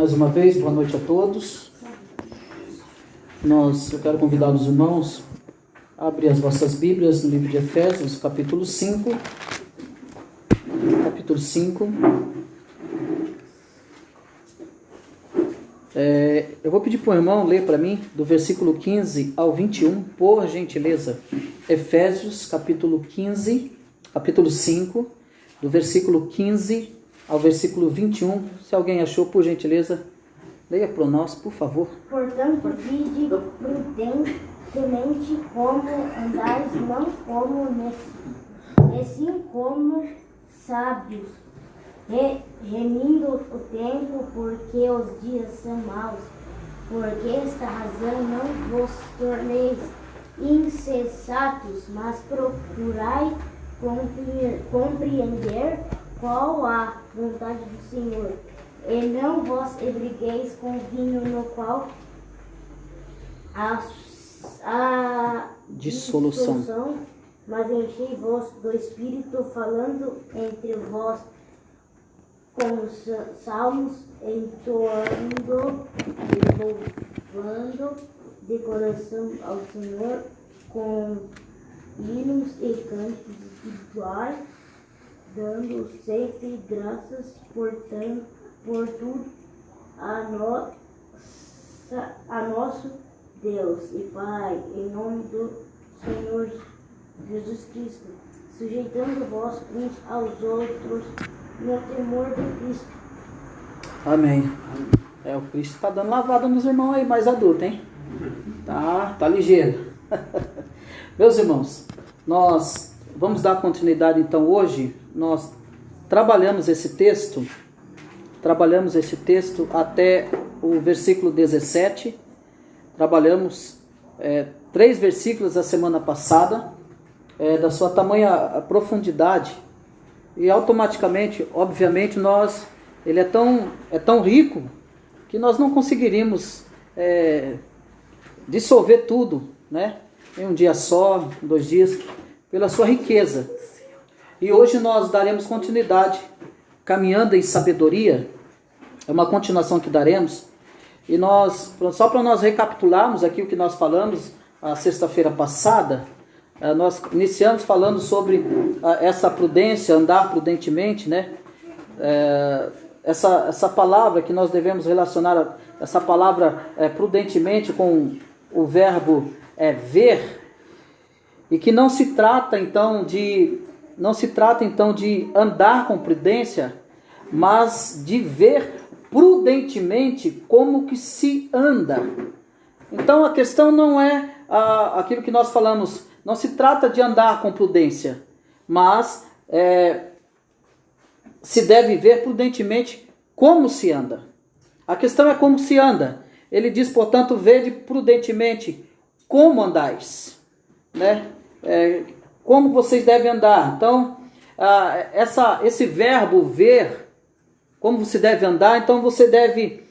Mais uma vez, boa noite a todos. Eu quero convidar os irmãos a abrir as vossas Bíblias no livro de Efésios, capítulo 5. Capítulo 5. Eu vou pedir para o irmão ler para mim do versículo 15 ao 21, por gentileza. Efésios, capítulo 5, do versículo 15 ao versículo 21. Se alguém achou, por gentileza, leia para nós, por favor. Portanto, vinde prudentemente como andais, não como assim como sábios, remindo o tempo, porque os dias são maus. Por esta razão não vos torneis insensatos, mas procurai compreender qual a vontade do Senhor. E não vos embriagueis com vinho, no qual a dissolução, mas enchei-vos do Espírito, falando entre vós com salmos, entoando e louvando de coração ao Senhor, com hinos e cânticos espirituais, dando sempre graças por tudo a nosso Deus e Pai, em nome do Senhor Jesus Cristo, sujeitando-vos uns aos outros no temor de Cristo. Amém. O Cristo está dando lavada nos irmãos aí mais adultos, hein? Tá ligeiro. Meus irmãos, nós vamos dar continuidade então hoje. Nós trabalhamos esse texto até o versículo 17. Trabalhamos 3 versículos a semana passada, da sua tamanha profundidade, e automaticamente, obviamente, ele é tão rico que nós não conseguiríamos dissolver tudo, né, em um dia só, em 2 dias, pela sua riqueza. E hoje nós daremos continuidade, caminhando em sabedoria. É uma continuação que daremos. E só para nós recapitularmos aqui o que nós falamos a sexta-feira passada, nós iniciamos falando sobre essa prudência, andar prudentemente, né? Essa palavra que nós devemos relacionar, essa palavra prudentemente com o verbo ver, e que não se trata então de andar com prudência, mas de ver prudentemente como que se anda. Então a questão não é aquilo que nós falamos, não se trata de andar com prudência, mas se deve ver prudentemente como se anda. A questão é como se anda. Ele diz, portanto, vede prudentemente como andais, né? Como vocês devem andar. Então, esse verbo ver, como você deve andar, então você deve,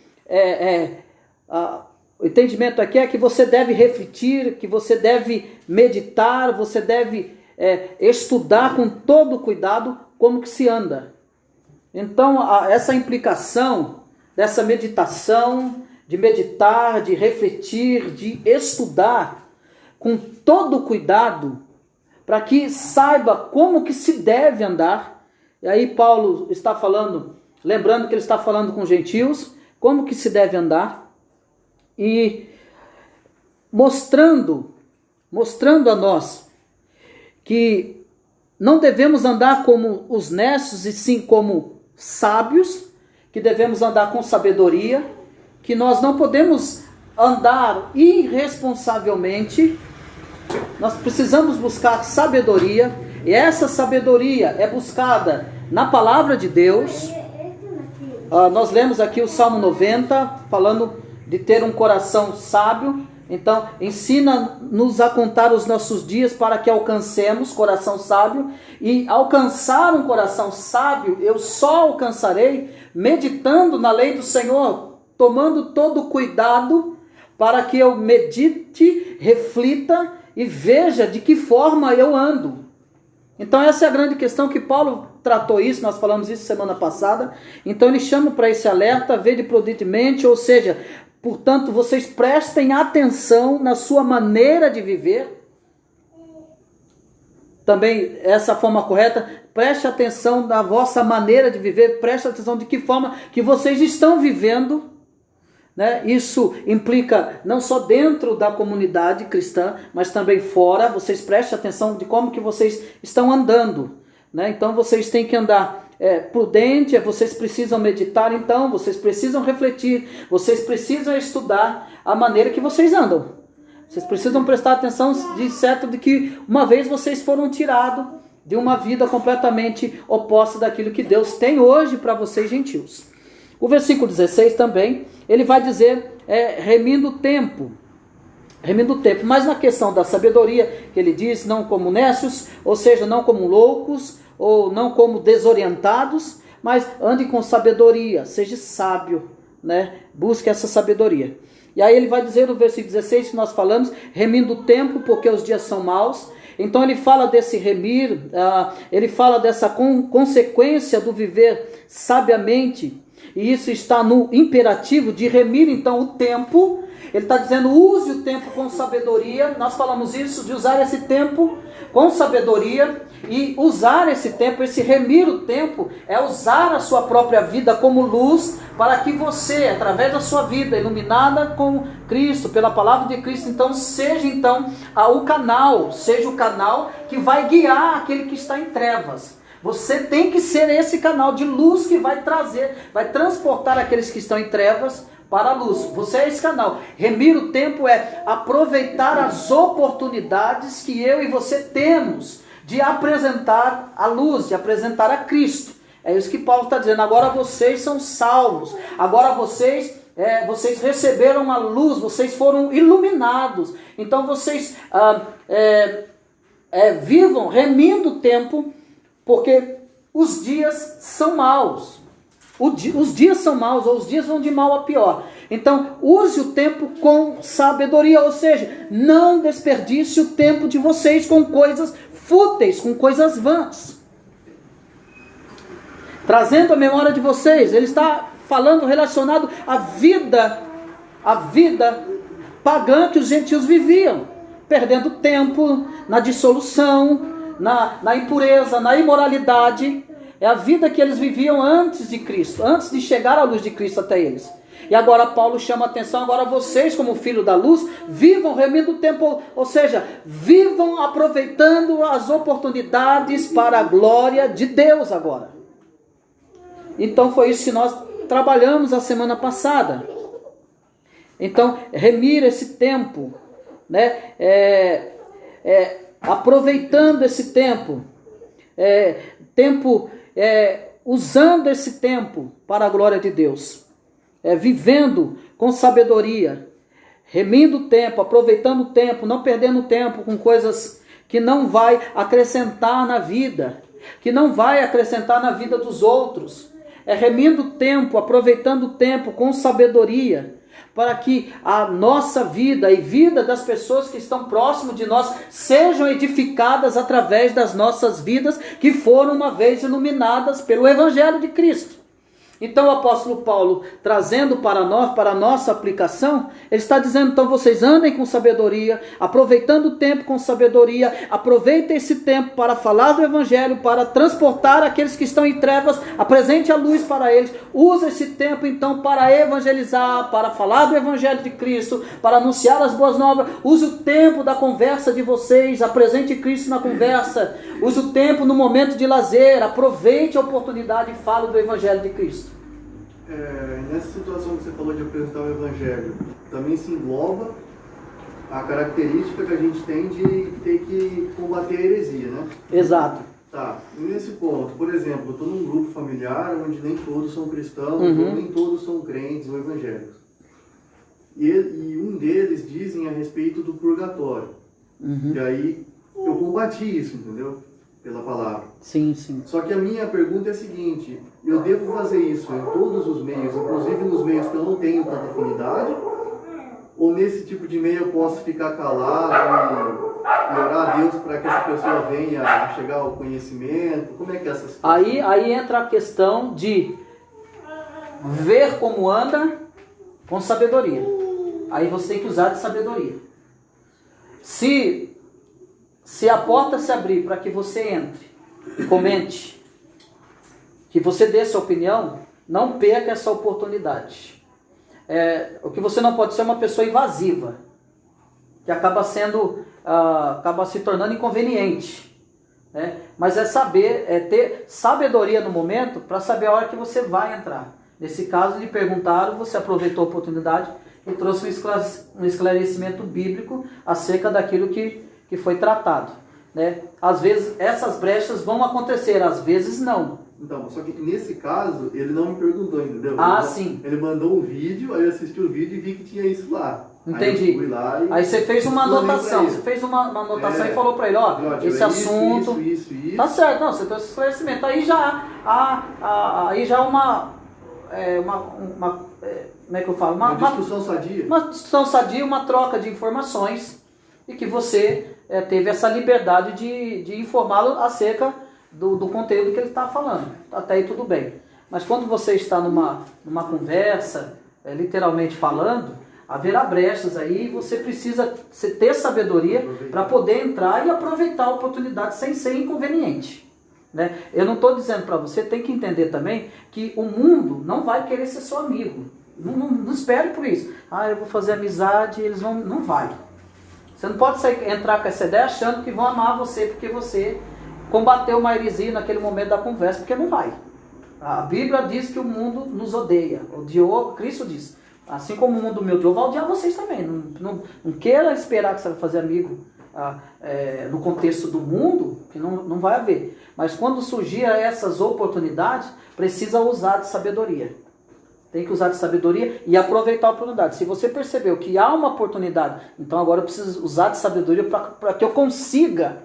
o entendimento aqui é que você deve refletir, que você deve meditar, você deve estudar com todo cuidado como que se anda. Então, essa implicação dessa meditação, de meditar, de refletir, de estudar com todo cuidado, para que saiba como que se deve andar. E aí Paulo está falando, lembrando que ele está falando com gentios, como que se deve andar, e mostrando a nós que não devemos andar como os necios, e sim como sábios, que devemos andar com sabedoria, que nós não podemos andar irresponsavelmente. Nós precisamos buscar sabedoria, e essa sabedoria é buscada na palavra de Deus. Nós lemos aqui o Salmo 90, falando de ter um coração sábio. Então, ensina-nos a contar os nossos dias para que alcancemos coração sábio. E alcançar um coração sábio, eu só alcançarei meditando na lei do Senhor, tomando todo cuidado para que eu medite, reflita e veja de que forma eu ando. Então essa é a grande questão que Paulo tratou isso, nós falamos isso semana passada. Então ele chama para esse alerta, vede prudentemente, ou seja, portanto vocês prestem atenção na sua maneira de viver. Também essa forma correta, preste atenção na vossa maneira de viver, preste atenção de que forma que vocês estão vivendo. Né? Isso implica não só dentro da comunidade cristã, mas também fora. Vocês prestem atenção de como que vocês estão andando. Né? Então vocês têm que andar prudente, vocês precisam meditar, então vocês precisam refletir, vocês precisam estudar a maneira que vocês andam. Vocês precisam prestar atenção de que uma vez vocês foram tirados de uma vida completamente oposta daquilo que Deus tem hoje para vocês gentios. O versículo 16 também, ele vai dizer, remindo o tempo, mas na questão da sabedoria, que ele diz, não como nécios, ou seja, não como loucos, ou não como desorientados, mas ande com sabedoria, seja sábio, né? Busque essa sabedoria. E aí ele vai dizer no versículo 16 que nós falamos, remindo o tempo, porque os dias são maus. Então ele fala desse remir, ele fala dessa consequência do viver sabiamente, e isso está no imperativo de remir então o tempo. Ele está dizendo, use o tempo com sabedoria. Nós falamos isso, de usar esse tempo com sabedoria. E usar esse tempo, esse remir o tempo, é usar a sua própria vida como luz, para que você, através da sua vida iluminada com Cristo, pela palavra de Cristo, então seja o canal, seja o canal que vai guiar aquele que está em trevas. Você tem que ser esse canal de luz que vai transportar aqueles que estão em trevas para a luz. Você é esse canal. Remir o tempo é aproveitar as oportunidades que eu e você temos de apresentar a luz, de apresentar a Cristo. É isso que Paulo está dizendo. Agora vocês são salvos. Agora vocês receberam a luz, vocês foram iluminados. Então vocês vivam remindo o tempo, porque os dias são maus. Os dias são maus, ou os dias vão de mal a pior. Então, use o tempo com sabedoria, ou seja, não desperdice o tempo de vocês com coisas fúteis, com coisas vãs. Trazendo a memória de vocês, ele está falando relacionado à vida pagã que os gentios viviam, perdendo tempo na dissolução, na impureza, na imoralidade. É a vida que eles viviam antes de Cristo, antes de chegar a luz de Cristo até eles. E agora Paulo chama a atenção, agora vocês como filho da luz, vivam remindo o tempo, ou seja, vivam aproveitando as oportunidades para a glória de Deus agora. Então foi isso que nós trabalhamos a semana passada. Então, remir esse tempo, né? Aproveitando esse tempo, usando esse tempo para a glória de Deus, vivendo com sabedoria, remindo o tempo, aproveitando o tempo, não perdendo tempo com coisas que não vai acrescentar na vida, que não vai acrescentar na vida dos outros. Remindo o tempo, aproveitando o tempo com sabedoria, para que a nossa vida e vida das pessoas que estão próximo de nós sejam edificadas através das nossas vidas que foram uma vez iluminadas pelo Evangelho de Cristo. Então o apóstolo Paulo, trazendo para nós, para a nossa aplicação, ele está dizendo, então vocês andem com sabedoria, aproveitando o tempo com sabedoria, aproveitem esse tempo para falar do Evangelho, para transportar aqueles que estão em trevas, apresente a luz para eles, use esse tempo então para evangelizar, para falar do Evangelho de Cristo, para anunciar as boas novas, use o tempo da conversa de vocês, apresente Cristo na conversa, use o tempo no momento de lazer, aproveite a oportunidade e fale do Evangelho de Cristo. Nessa situação que você falou de apresentar o Evangelho, também se engloba a característica que a gente tem de ter que combater a heresia, né? Exato. Tá, e nesse ponto, por exemplo, eu estou num grupo familiar onde nem todos são cristãos, ou nem todos são crentes ou evangélicos. E um deles dizem a respeito do purgatório. E aí eu combati isso, entendeu? Pela palavra. Sim, sim. Só que a minha pergunta é a seguinte: eu devo fazer isso em todos os meios, inclusive nos meios que eu não tenho tanta afinidade? Ou nesse tipo de meio eu posso ficar calado e orar a Deus para que essa pessoa venha a chegar ao conhecimento? Como é que é essa situação? Aí entra a questão de ver como anda com sabedoria. Aí você tem que usar de sabedoria. Se a porta se abrir para que você entre e comente, que você dê sua opinião, não perca essa oportunidade. O que você não pode ser é uma pessoa invasiva, que acaba se tornando inconveniente. Né? Mas ter sabedoria no momento para saber a hora que você vai entrar. Nesse caso, lhe perguntaram, você aproveitou a oportunidade e trouxe um esclarecimento bíblico acerca daquilo que foi tratado. Né? Às vezes essas brechas vão acontecer, às vezes não. Então, só que nesse caso, ele não me perguntou, entendeu? Sim. Ele mandou um vídeo, aí eu assisti o vídeo e vi que tinha isso lá. Entendi. Aí eu fui lá aí você fez uma anotação. Você fez uma anotação e falou para ele, esse assunto... Isso. Tá certo, não, você trouxe esclarecimento. Aí já como é que eu falo? Uma discussão sadia. Uma discussão sadia, uma troca de informações e que você teve essa liberdade de informá-lo acerca do conteúdo que ele está falando. Até aí tudo bem. Mas quando você está numa conversa, literalmente falando, haverá brechas aí e você precisa ter sabedoria para poder entrar e aproveitar a oportunidade sem ser inconveniente. Né? Eu não estou dizendo para você, tem que entender também que o mundo não vai querer ser seu amigo. Não espere por isso. Eu vou fazer amizade, eles vão... Não vai. Você não pode entrar com essa ideia achando que vão amar você porque você combateu uma heresia naquele momento da conversa, porque não vai. A Bíblia diz que o mundo nos odeia. Odiou, Cristo diz. Assim como o mundo me odiou, vai odiar vocês também. Não queira esperar que você vai fazer amigo no contexto do mundo, que não vai haver. Mas quando surgir essas oportunidades, precisa usar de sabedoria. Tem que usar de sabedoria e aproveitar a oportunidade. Se você percebeu que há uma oportunidade, então agora eu preciso usar de sabedoria para que eu consiga,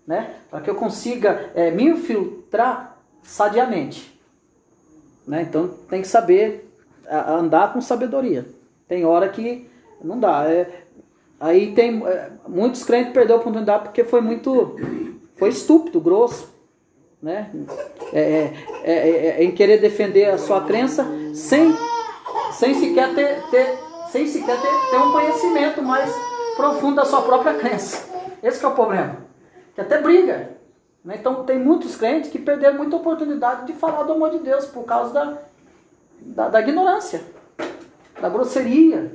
né? Para que eu consiga me infiltrar sadiamente. Né? Então tem que saber andar com sabedoria. Tem hora que não dá. Aí tem muitos crentes perderam a oportunidade porque foi estúpido, grosso. Né? Em querer defender a sua crença sem sequer ter um conhecimento mais profundo da sua própria crença. Esse que é o problema. Que até briga. Né? Então tem muitos crentes que perderam muita oportunidade de falar do amor de Deus por causa da ignorância, da grosseria.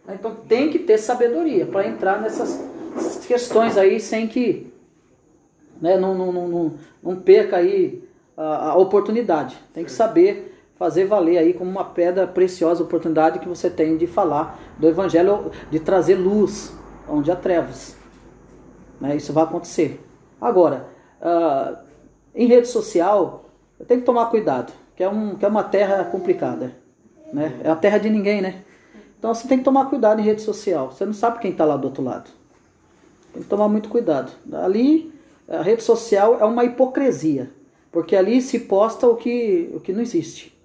Né? Então tem que ter sabedoria para entrar nessas questões aí sem que não perca aí a oportunidade. Tem que saber fazer valer aí como uma pedra preciosa a oportunidade que você tem de falar do Evangelho, de trazer luz onde há trevas. Né? Isso vai acontecer. Agora, em rede social, tem que tomar cuidado, que é uma terra complicada. Né? É a terra de ninguém, né? Então você tem que tomar cuidado em rede social. Você não sabe quem está lá do outro lado. Tem que tomar muito cuidado. Ali... A rede social é uma hipocrisia, porque ali se posta o que não existe.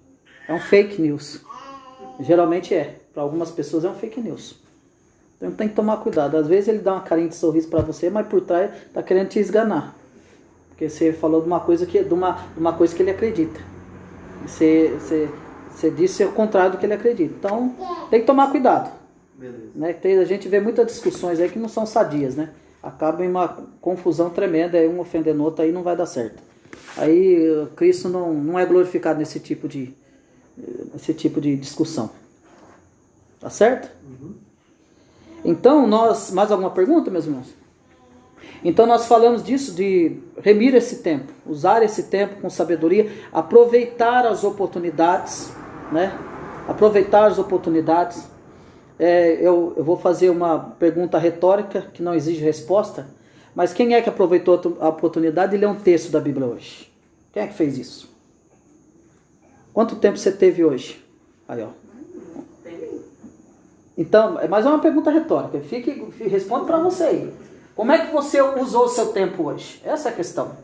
É um fake news. Geralmente para algumas pessoas é um fake news. Então tem que tomar cuidado. Às vezes ele dá uma carinha de sorriso para você, mas por trás está querendo te esganar. Porque você falou de uma coisa que ele acredita. Você disse o contrário do que ele acredita. Então tem que tomar cuidado. Né? A gente vê muitas discussões aí que não são sadias, né? Acaba em uma confusão tremenda, aí um ofendendo o outro, aí não vai dar certo. Aí Cristo não é glorificado nesse tipo de discussão. Tá certo? Uhum. Então, mais alguma pergunta, meus irmãos? Então nós falamos disso, de remir esse tempo, usar esse tempo com sabedoria, aproveitar as oportunidades, né? Aproveitar as oportunidades. Eu vou fazer uma pergunta retórica que não exige resposta, mas quem é que aproveitou a oportunidade de ler um texto da Bíblia hoje? Quem é que fez isso? Quanto tempo você teve hoje? Aí, ó. Então, mas é uma pergunta retórica. Responde para você aí. Como é que você usou o seu tempo hoje? Essa é a questão.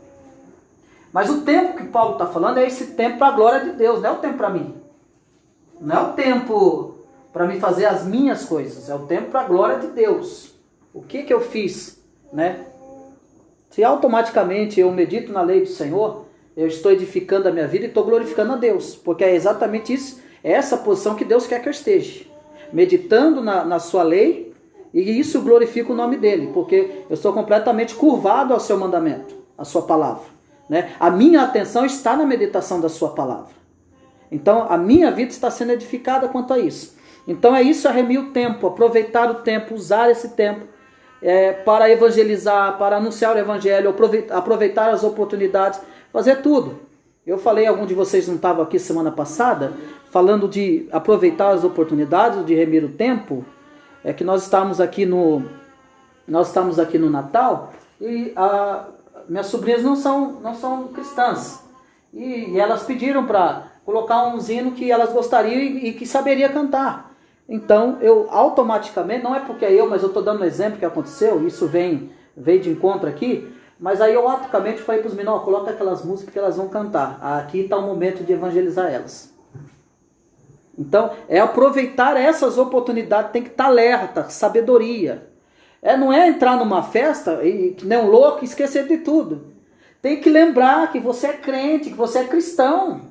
Mas o tempo que Paulo está falando é esse tempo para a glória de Deus, não é o tempo para mim. Não é o tempo para me fazer as minhas coisas, é o tempo para a glória de Deus. O que eu fiz, né? Se automaticamente eu medito na lei do Senhor, eu estou edificando a minha vida e estou glorificando a Deus. Porque é exatamente isso, é essa posição que Deus quer que eu esteja. Meditando na sua lei, e isso glorifica o nome dele. Porque eu estou completamente curvado ao seu mandamento, à sua palavra. Né? A minha atenção está na meditação da sua palavra. Então a minha vida está sendo edificada quanto a isso. Então é isso, é remir o tempo, aproveitar o tempo, usar esse tempo para evangelizar, para anunciar o evangelho, aproveitar as oportunidades, fazer tudo. Eu falei, algum de vocês não estava aqui semana passada, falando de aproveitar as oportunidades, de remir o tempo, que nós estamos aqui no Natal e minhas sobrinhas não são cristãs. E elas pediram para colocar um hino que elas gostariam e que saberia cantar. Então, eu automaticamente, não é porque é eu, mas eu estou dando um exemplo que aconteceu, isso veio de encontro aqui, mas aí eu automaticamente falei para os meninos, coloca aquelas músicas que elas vão cantar. Aqui está o momento de evangelizar elas. Então, é aproveitar essas oportunidades, tem que estar alerta, sabedoria. Não é entrar numa festa e que nem um louco e esquecer de tudo. Tem que lembrar que você é crente, que você é cristão.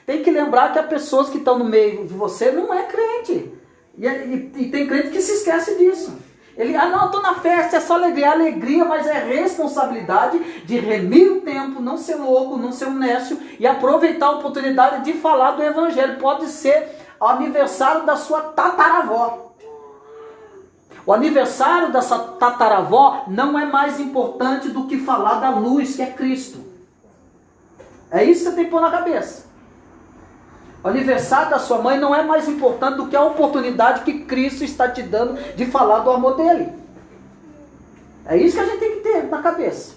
Tem que lembrar que há pessoas que estão no meio de você não é crente. E tem crente que se esquece disso. Ele, não, estou na festa, é só alegria, mas é responsabilidade de remir o tempo, não ser louco, não ser um nécio e aproveitar a oportunidade de falar do evangelho. Pode ser o aniversário da sua tataravó. O aniversário dessa tataravó não é mais importante do que falar da luz, que é Cristo. É isso que você tem que pôr na cabeça. O aniversário da sua mãe não é mais importante do que a oportunidade que Cristo está te dando de falar do amor dele. É isso que a gente tem que ter na cabeça.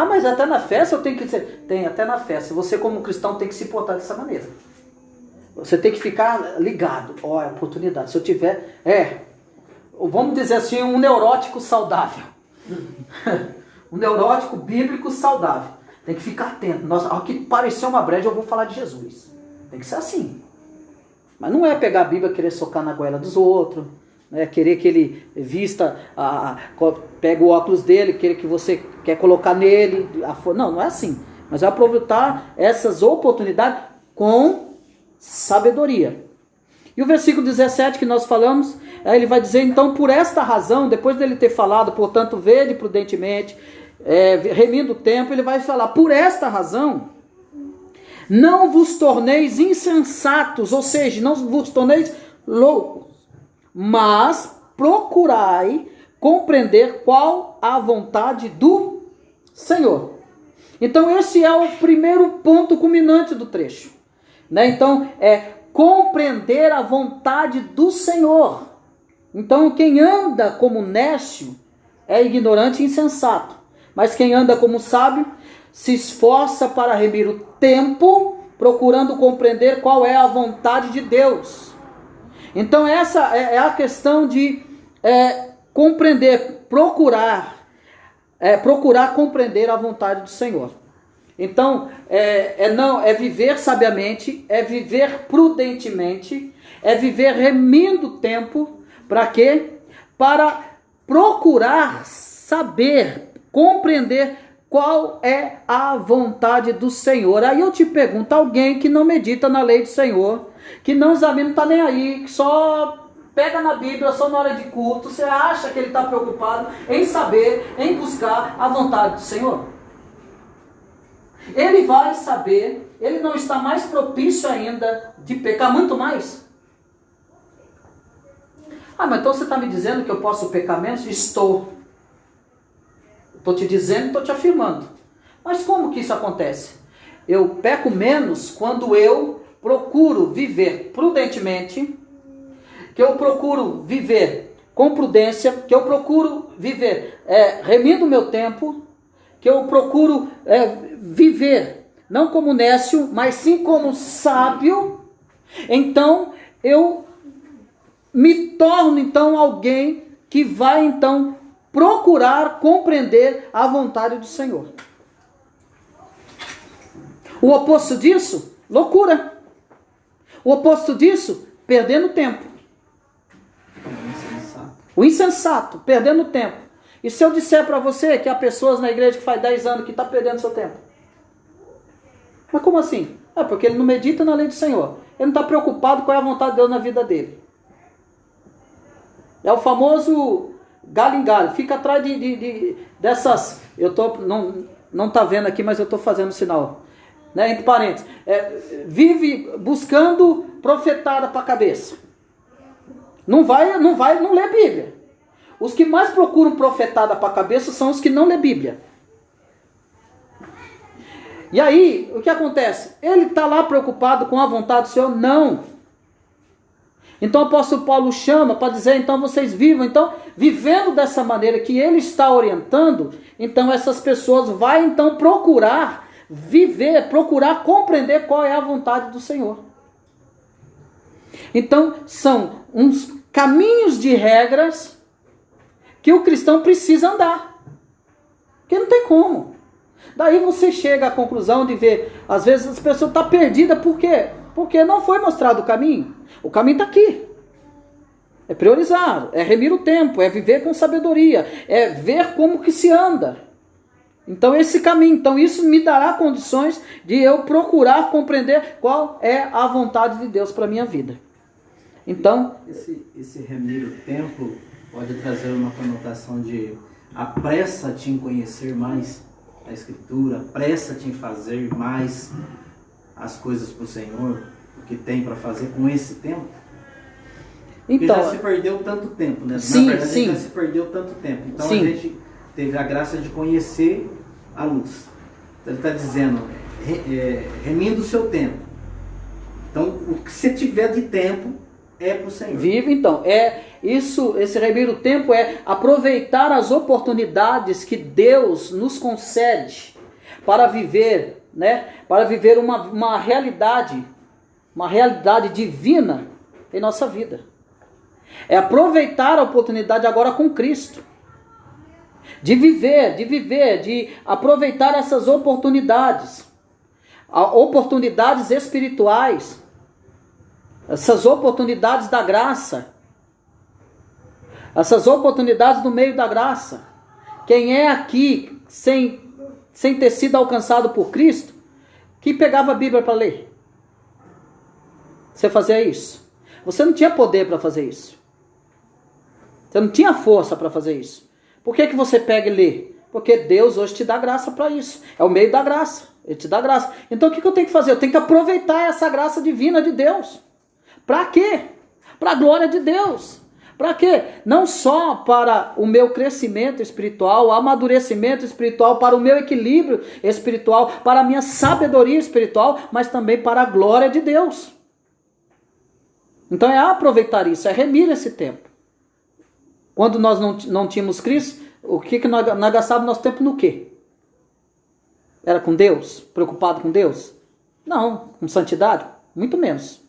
Mas até na festa eu tenho que ser... Tem, até na festa. Você como cristão tem que se portar dessa maneira. Você tem que ficar ligado. É oportunidade. Se eu tiver... vamos dizer assim, um neurótico saudável. Um neurótico bíblico saudável. Tem que ficar atento. Nossa, ao que parecer uma brecha, eu vou falar de Jesus. Tem que ser assim. Mas não é pegar a Bíblia e querer socar na goela dos outros. Né? Querer que ele vista, pega o óculos dele, querer que você quer colocar nele. Não é assim. Mas é aproveitar essas oportunidades com sabedoria. E o versículo 17 que nós falamos, ele vai dizer, então, por esta razão, depois dele ter falado, portanto, vede prudentemente, remindo o tempo, ele vai falar, por esta razão, não vos torneis insensatos, ou seja, não vos torneis loucos, mas procurai compreender qual a vontade do Senhor. Então esse é o primeiro ponto culminante do trecho, né? Então compreender a vontade do Senhor. Então quem anda como nécio é ignorante e insensato. Mas quem anda como sábio se esforça para remir o tempo, procurando compreender qual é a vontade de Deus. Então essa é a questão de compreender, procurar compreender a vontade do Senhor. Então é viver sabiamente, é viver prudentemente, é viver remindo o tempo. Para quê? Para procurar saber, compreender qual é a vontade do Senhor. Aí eu te pergunto, alguém que não medita na lei do Senhor, que não examina, não está nem aí, que só pega na Bíblia só na hora de culto, você acha que ele está preocupado em saber, em buscar a vontade do Senhor? Ele vai saber, ele não está mais propício ainda de pecar, muito mais. Mas então você está me dizendo que eu posso pecar menos? Estou. Estou te dizendo, estou te afirmando. Mas como que isso acontece? Eu peco menos quando eu procuro viver prudentemente, que eu procuro viver com prudência, que eu procuro viver remindo o meu tempo, que eu procuro viver não como nécio, mas sim como sábio. Então eu me torno então alguém que vai então procurar compreender a vontade do Senhor. O oposto disso, loucura. O oposto disso, perdendo tempo. O insensato, perdendo tempo. E se eu disser para você que há pessoas na igreja que faz 10 anos que está perdendo seu tempo? Mas como assim? É porque ele não medita na lei do Senhor. Ele não está preocupado com a vontade de Deus na vida dele. É o famoso galho em galho. Fica atrás dessas... Eu tô, não está vendo aqui, mas eu estou fazendo sinal. Né? Entre parênteses. Vive buscando profetada para a cabeça. Não lê Bíblia. Os que mais procuram profetada para a cabeça são os que não lê Bíblia. E aí, o que acontece? Ele está lá preocupado com a vontade do Senhor? Não. Então o apóstolo Paulo chama para dizer, então vocês vivam. Então, vivendo dessa maneira que ele está orientando, então essas pessoas vão então procurar viver, procurar compreender qual é a vontade do Senhor. Então, são uns caminhos de regras que o cristão precisa andar. Porque não tem como. Daí você chega à conclusão de ver, às vezes as pessoas estão perdidas, por quê? Porque não foi mostrado o caminho. O caminho está aqui. É priorizar, é remir o tempo, é viver com sabedoria, é ver como que se anda. Então esse caminho, então isso me dará condições de eu procurar compreender qual é a vontade de Deus para a minha vida. Então, esse remir o tempo pode trazer uma conotação de apressa-te em conhecer mais a Escritura, apressa-te em fazer mais as coisas para o Senhor, o que tem para fazer com esse tempo. Porque então, já se perdeu tanto tempo, né? Sim, na verdade, sim. já se perdeu tanto tempo. Então Sim. a gente teve a graça de conhecer a luz. Então, ele está dizendo, remindo o seu tempo. Então, o que você tiver de tempo é para o Senhor. Vive então. Esse remir o tempo é aproveitar as oportunidades que Deus nos concede para viver, né? Para viver uma realidade divina em nossa vida. É aproveitar a oportunidade agora com Cristo. De viver, de aproveitar essas oportunidades. Oportunidades espirituais. Essas oportunidades da graça. Essas oportunidades no meio da graça. Quem é aqui sem ter sido alcançado por Cristo, que pegava a Bíblia para ler? Você fazia isso? Você não tinha poder para fazer isso. Você não tinha força para fazer isso. Por que você pega e lê? Porque Deus hoje te dá graça para isso. É o meio da graça. Ele te dá graça. Então o que eu tenho que fazer? Eu tenho que aproveitar essa graça divina de Deus. Para quê? Para a glória de Deus. Para quê? Não só para o meu crescimento espiritual, o amadurecimento espiritual, para o meu equilíbrio espiritual, para a minha sabedoria espiritual, mas também para a glória de Deus. Então é aproveitar isso, é remir esse tempo. Quando nós não tínhamos Cristo, o que nós gastávamos nosso tempo no quê? Era com Deus? Preocupado com Deus? Não. Com santidade? Muito menos.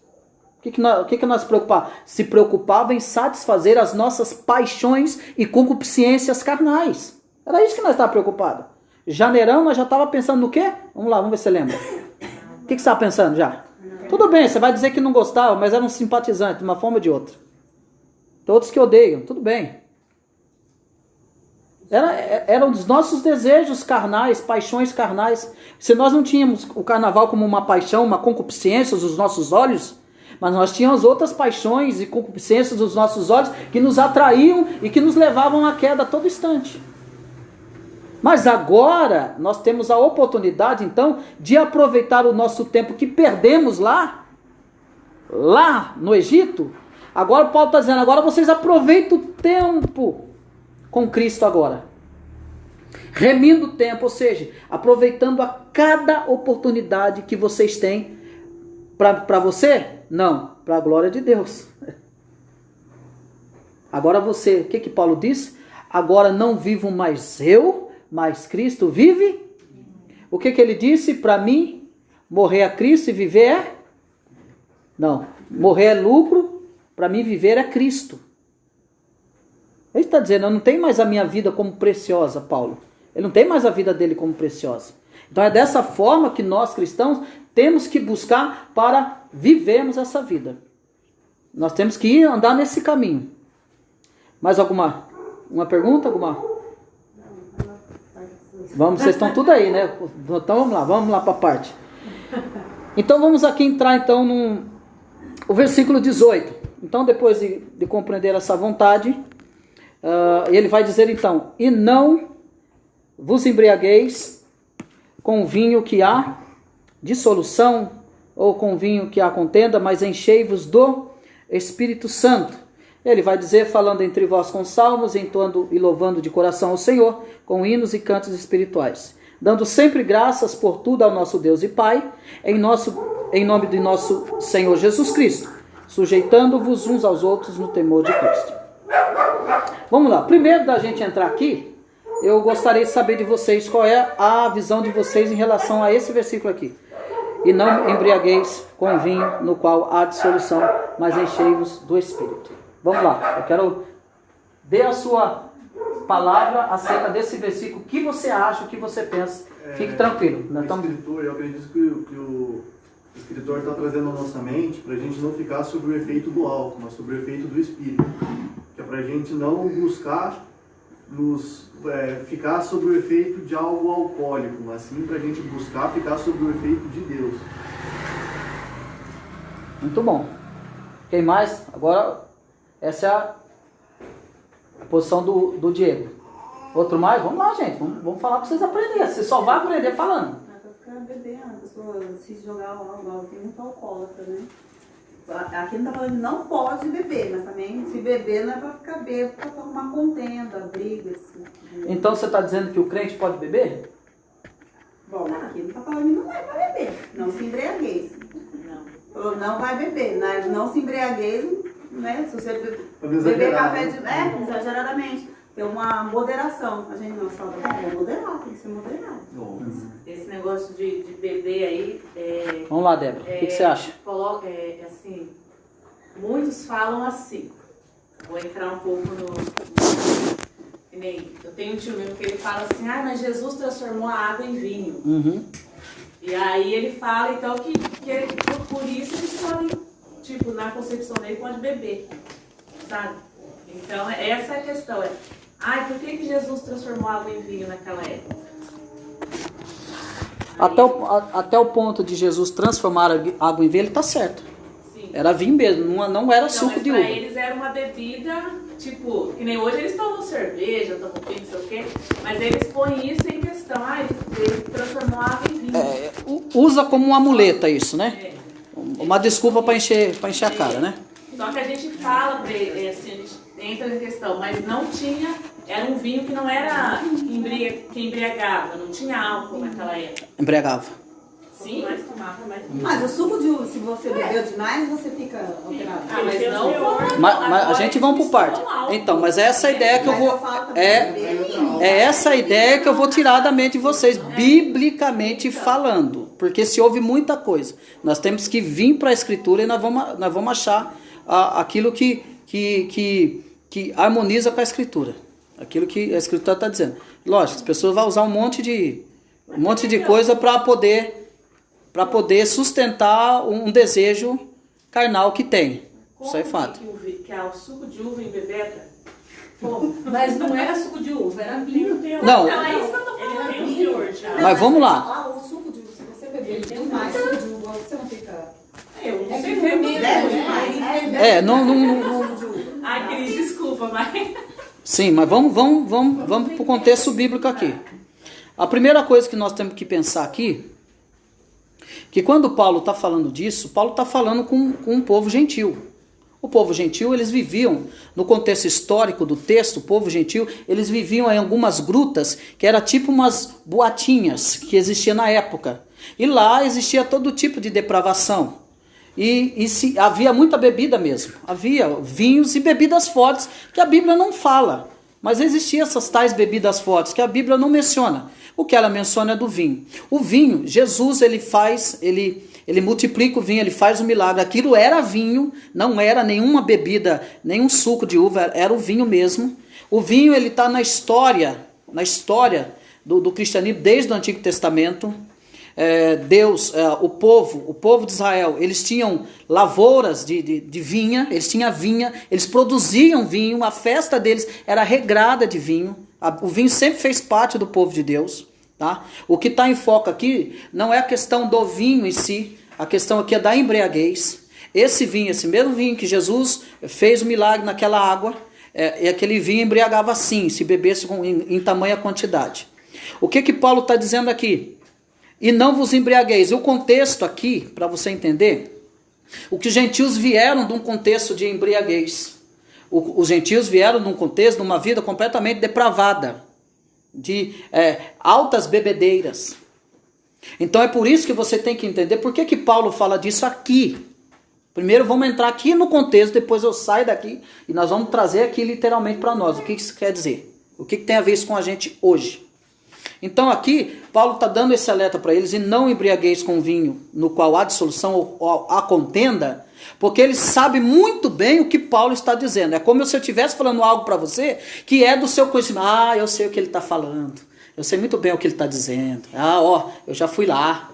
O que nós preocupávamos? Se preocupava em satisfazer as nossas paixões e concupiscências carnais. Era isso que nós estávamos preocupados. Janeirão nós já estávamos pensando no quê? Vamos lá, vamos ver se você lembra. O que você estava pensando já? Tudo bem, você vai dizer que não gostava, mas era um simpatizante, de uma forma ou de outra. Tem outros que odeiam, tudo bem. Eram os nossos desejos carnais, paixões carnais. Se nós não tínhamos o carnaval como uma paixão, uma concupiscência dos nossos olhos, mas nós tínhamos outras paixões e concupiscências dos nossos olhos que nos atraíam e que nos levavam à queda a todo instante. Mas agora nós temos a oportunidade, então, de aproveitar o nosso tempo que perdemos lá no Egito. Agora Paulo está dizendo, agora vocês aproveitem o tempo com Cristo agora. Remindo o tempo, ou seja, aproveitando a cada oportunidade que vocês têm para você? Não, para a glória de Deus. Agora você, o que Paulo diz? Agora não vivo mais eu, mas Cristo vive. O que ele disse? Para mim, morrer é Cristo e viver é? Não, morrer é lucro. Para mim viver é Cristo. Ele está dizendo, eu não tenho mais a minha vida como preciosa, Paulo. Ele não tem mais a vida dele como preciosa. Então é dessa forma que nós cristãos temos que buscar para vivermos essa vida. Nós temos que ir andar nesse caminho. Mais uma pergunta? Vamos, vocês estão tudo aí, né? Então vamos lá para a parte. Então vamos aqui entrar então o versículo 18. Então depois de compreender essa vontade, ele vai dizer então: e não vos embriagueis com vinho que há dissolução, ou com vinho que há contenda, mas enchei-vos do Espírito Santo. Ele vai dizer, falando entre vós com salmos, entoando e louvando de coração ao Senhor, com hinos e cantos espirituais, dando sempre graças por tudo ao nosso Deus e Pai, em nome de nosso Senhor Jesus Cristo, sujeitando-vos uns aos outros no temor de Cristo. Vamos lá, primeiro da gente entrar aqui, eu gostaria de saber de vocês qual é a visão de vocês em relação a esse versículo aqui. E não embriagueis com vinho no qual há dissolução, mas enchei-vos do Espírito. Vamos lá, eu quero ver a sua palavra acerca desse versículo. O que você acha, o que você pensa? Fique tranquilo. Eu acredito que o escritor está trazendo à nossa mente para a gente não ficar sob o efeito do álcool, mas sob o efeito do Espírito. Que é para a gente não buscar ficar sob o efeito de algo alcoólico, mas sim para a gente buscar ficar sob o efeito de Deus. Muito bom. Quem mais? Agora, essa é a posição do Diego. Outro mais? Vamos lá, gente. Vamos falar para vocês aprenderem. Você só vai aprender falando. Não é para ficar bebendo, a pessoa se jogar algo, tem muito alcoólatra, né? Aqui não está falando que não pode beber, mas também se beber não é para ficar bêbado, para tomar contenda, brigas. Então você está dizendo que o crente pode beber? Bom, aqui não está falando que não é para beber, não se embriagueis. Não. Não vai beber, não se embriagueis, né? Se você beber café exageradamente. Tem uma moderação. A gente não fala moderado, tem que ser moderado. Esse negócio de beber aí... Vamos lá, Débora. O que você acha? Assim, muitos falam assim. Vou entrar um pouco eu tenho um tio meu que ele fala assim, mas Jesus transformou a água em vinho. Uhum. E aí ele fala, então, que por isso eles podem, tipo, na concepção dele, pode beber. Sabe? Então, essa é a questão. Por que Jesus transformou a água em vinho naquela época? Até o ponto de Jesus transformar a água em vinho, ele está certo. Sim. Era vinho mesmo, não era suco de uva. Para eles era uma bebida, tipo, que nem hoje eles tomam cerveja, tomam vinho, não sei o quê, mas eles põem isso em questão. Ele transformou a água em vinho. Usa como uma muleta isso, né? Uma desculpa para encher a cara, né? Só que a gente fala, assim, a gente entra em questão, mas não tinha, era um vinho que não era que embriagava, não tinha álcool naquela época. Embriagava. Sim, mas tomava mais. Mas o suco de uva, se você bebeu demais, você fica alterado. Mas não. Mas a gente vai por parte. Então, mas é essa ideia que eu vou. É essa ideia que eu vou tirar da mente de vocês, biblicamente falando. Porque se houve muita coisa. Nós temos que vir para a Escritura e nós vamos achar aquilo que harmoniza com a Escritura. Aquilo que a Escritura está dizendo. Lógico, as pessoas vão usar um monte de coisa para poder sustentar um desejo carnal que tem. Isso é fato. Que é o suco de uva em bebida? Mas não era suco de uva, era vinho. Não. É isso que eu tô falando. Ele tem um teor já. Mas vamos lá. O suco de uva, se você beber demais suco de uva, você não fica... Eu não sei fermenta demais. Ai, Cris, desculpa, mas... Sim, mas vamos para o contexto bíblico aqui. A primeira coisa que nós temos que pensar aqui, que quando Paulo está falando disso, Paulo está falando com um povo gentil. O povo gentil, eles viviam, no contexto histórico do texto, o povo gentil, eles viviam em algumas grutas, que era tipo umas boatinhas que existiam na época. E lá existia todo tipo de depravação. Havia muita bebida mesmo. Havia vinhos e bebidas fortes, que a Bíblia não fala. Mas existiam essas tais bebidas fortes, que a Bíblia não menciona. O que ela menciona é do vinho. O vinho, Jesus, ele multiplica o vinho, ele faz um milagre. Aquilo era vinho, não era nenhuma bebida, nenhum suco de uva, era o vinho mesmo. O vinho, ele está na história do cristianismo desde o Antigo Testamento. O povo de Israel, eles tinham lavouras de vinha, eles tinham vinha, eles produziam vinho, a festa deles era regrada de vinho. O vinho sempre fez parte do povo de Deus, Tá? O que está em foco aqui não é a questão do vinho em si, a questão aqui é da embriaguez. Esse vinho, esse mesmo vinho que Jesus fez o milagre naquela água, aquele vinho embriagava sim, se bebesse em tamanha quantidade. O que Paulo está dizendo aqui? E não vos embriagueis. O contexto aqui, para você entender, o que os gentios vieram de um contexto de embriaguez. Os gentios vieram de um contexto, de uma vida completamente depravada, de altas bebedeiras. Então é por isso que você tem que entender por que Paulo fala disso aqui. Primeiro vamos entrar aqui no contexto, depois eu saio daqui e nós vamos trazer aqui literalmente para nós. O que isso quer dizer? O que tem a ver isso com a gente hoje? Então aqui, Paulo está dando esse alerta para eles, e não embriagueis com vinho, no qual há dissolução ou há contenda, porque ele sabe muito bem o que Paulo está dizendo. É como se eu estivesse falando algo para você que é do seu conhecimento. Ah, eu sei o que ele está falando. Eu sei muito bem o que ele está dizendo. Eu já fui lá.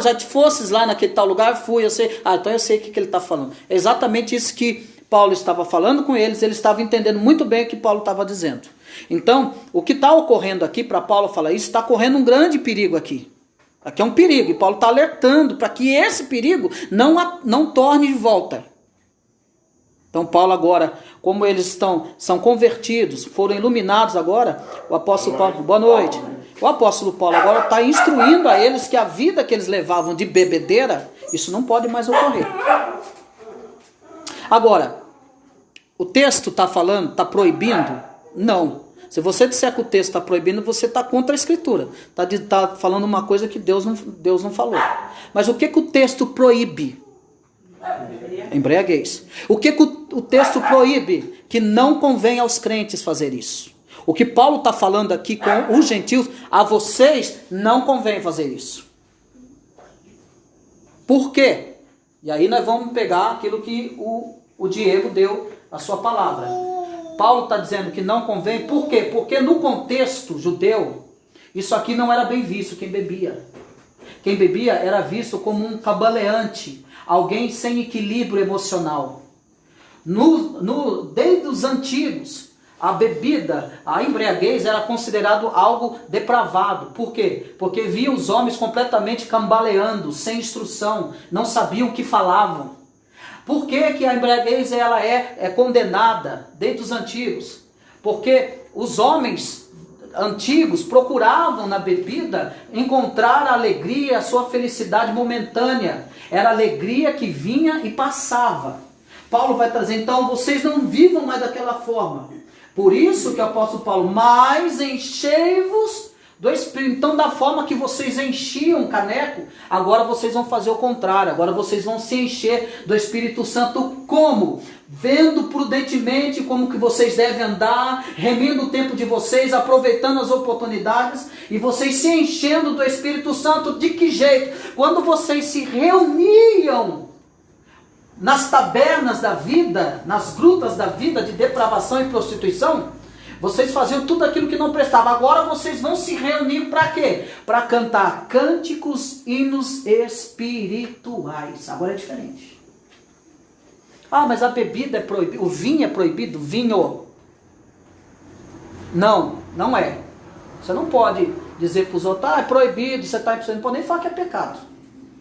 Já te fosses lá naquele tal lugar, fui, eu sei. Então eu sei o que ele está falando. É exatamente isso que Paulo estava falando com eles, ele estava entendendo muito bem o que Paulo estava dizendo. Então, o que está ocorrendo aqui, para Paulo falar isso, está correndo um grande perigo aqui. Aqui é um perigo, e Paulo está alertando para que esse perigo não torne de volta. Então Paulo agora, como eles são convertidos, foram iluminados agora, o apóstolo Paulo, boa noite. O apóstolo Paulo agora está instruindo a eles que a vida que eles levavam de bebedeira, isso não pode mais ocorrer. Agora, o texto está falando, está proibindo? Não. Se você disser que o texto está proibindo, você está contra a Escritura. Está falando uma coisa que Deus não falou. Mas o que o texto proíbe? Embriaguez. O que o texto proíbe? Que não convém aos crentes fazer isso. O que Paulo está falando aqui com os gentios, a vocês não convém fazer isso. Por quê? E aí nós vamos pegar aquilo que o Diego deu a sua palavra. Paulo está dizendo que não convém, por quê? Porque no contexto judeu, isso aqui não era bem visto, quem bebia. Quem bebia era visto como um cambaleante, alguém sem equilíbrio emocional. Desde os antigos, a bebida, a embriaguez era considerado algo depravado. Por quê? Porque via os homens completamente cambaleando, sem instrução, não sabiam o que falavam. Por que a embriaguez ela é condenada desde os antigos? Porque os homens antigos procuravam na bebida encontrar a alegria, a sua felicidade momentânea. Era a alegria que vinha e passava. Paulo vai trazer, então, vocês não vivam mais daquela forma. Por isso que o apóstolo Paulo, mas enchei-vos do Espírito. Então, da forma que vocês enchiam o caneco, agora vocês vão fazer o contrário. Agora vocês vão se encher do Espírito Santo como? Vendo prudentemente como que vocês devem andar, remindo o tempo de vocês, aproveitando as oportunidades, e vocês se enchendo do Espírito Santo. De que jeito? Quando vocês se reuniam nas tabernas da vida, nas grutas da vida de depravação e prostituição, vocês faziam tudo aquilo que não prestava. Agora vocês vão se reunir para quê? Para cantar cânticos, hinos espirituais. Agora é diferente. Mas a bebida é proibida, o vinho é proibido, vinho. Não é. Você não pode dizer para os outros, é proibido, você não pode nem falar que é pecado.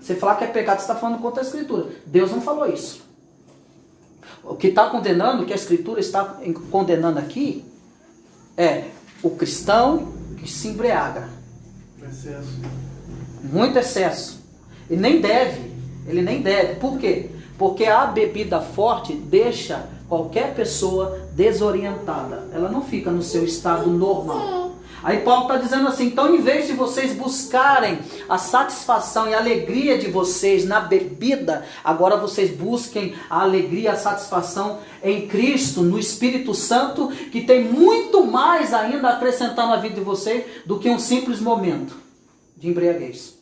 Você falar que é pecado, você está falando contra a Escritura. Deus não falou isso. O que está condenando, o que a Escritura está condenando aqui, é o cristão que se embriaga. Excesso. Muito excesso. Ele nem deve. Por quê? Porque a bebida forte deixa qualquer pessoa desorientada. Ela não fica no seu estado normal. Aí Paulo está dizendo assim, então em vez de vocês buscarem a satisfação e a alegria de vocês na bebida, agora vocês busquem a alegria, a satisfação em Cristo, no Espírito Santo, que tem muito mais ainda a acrescentar na vida de vocês do que um simples momento de embriaguez.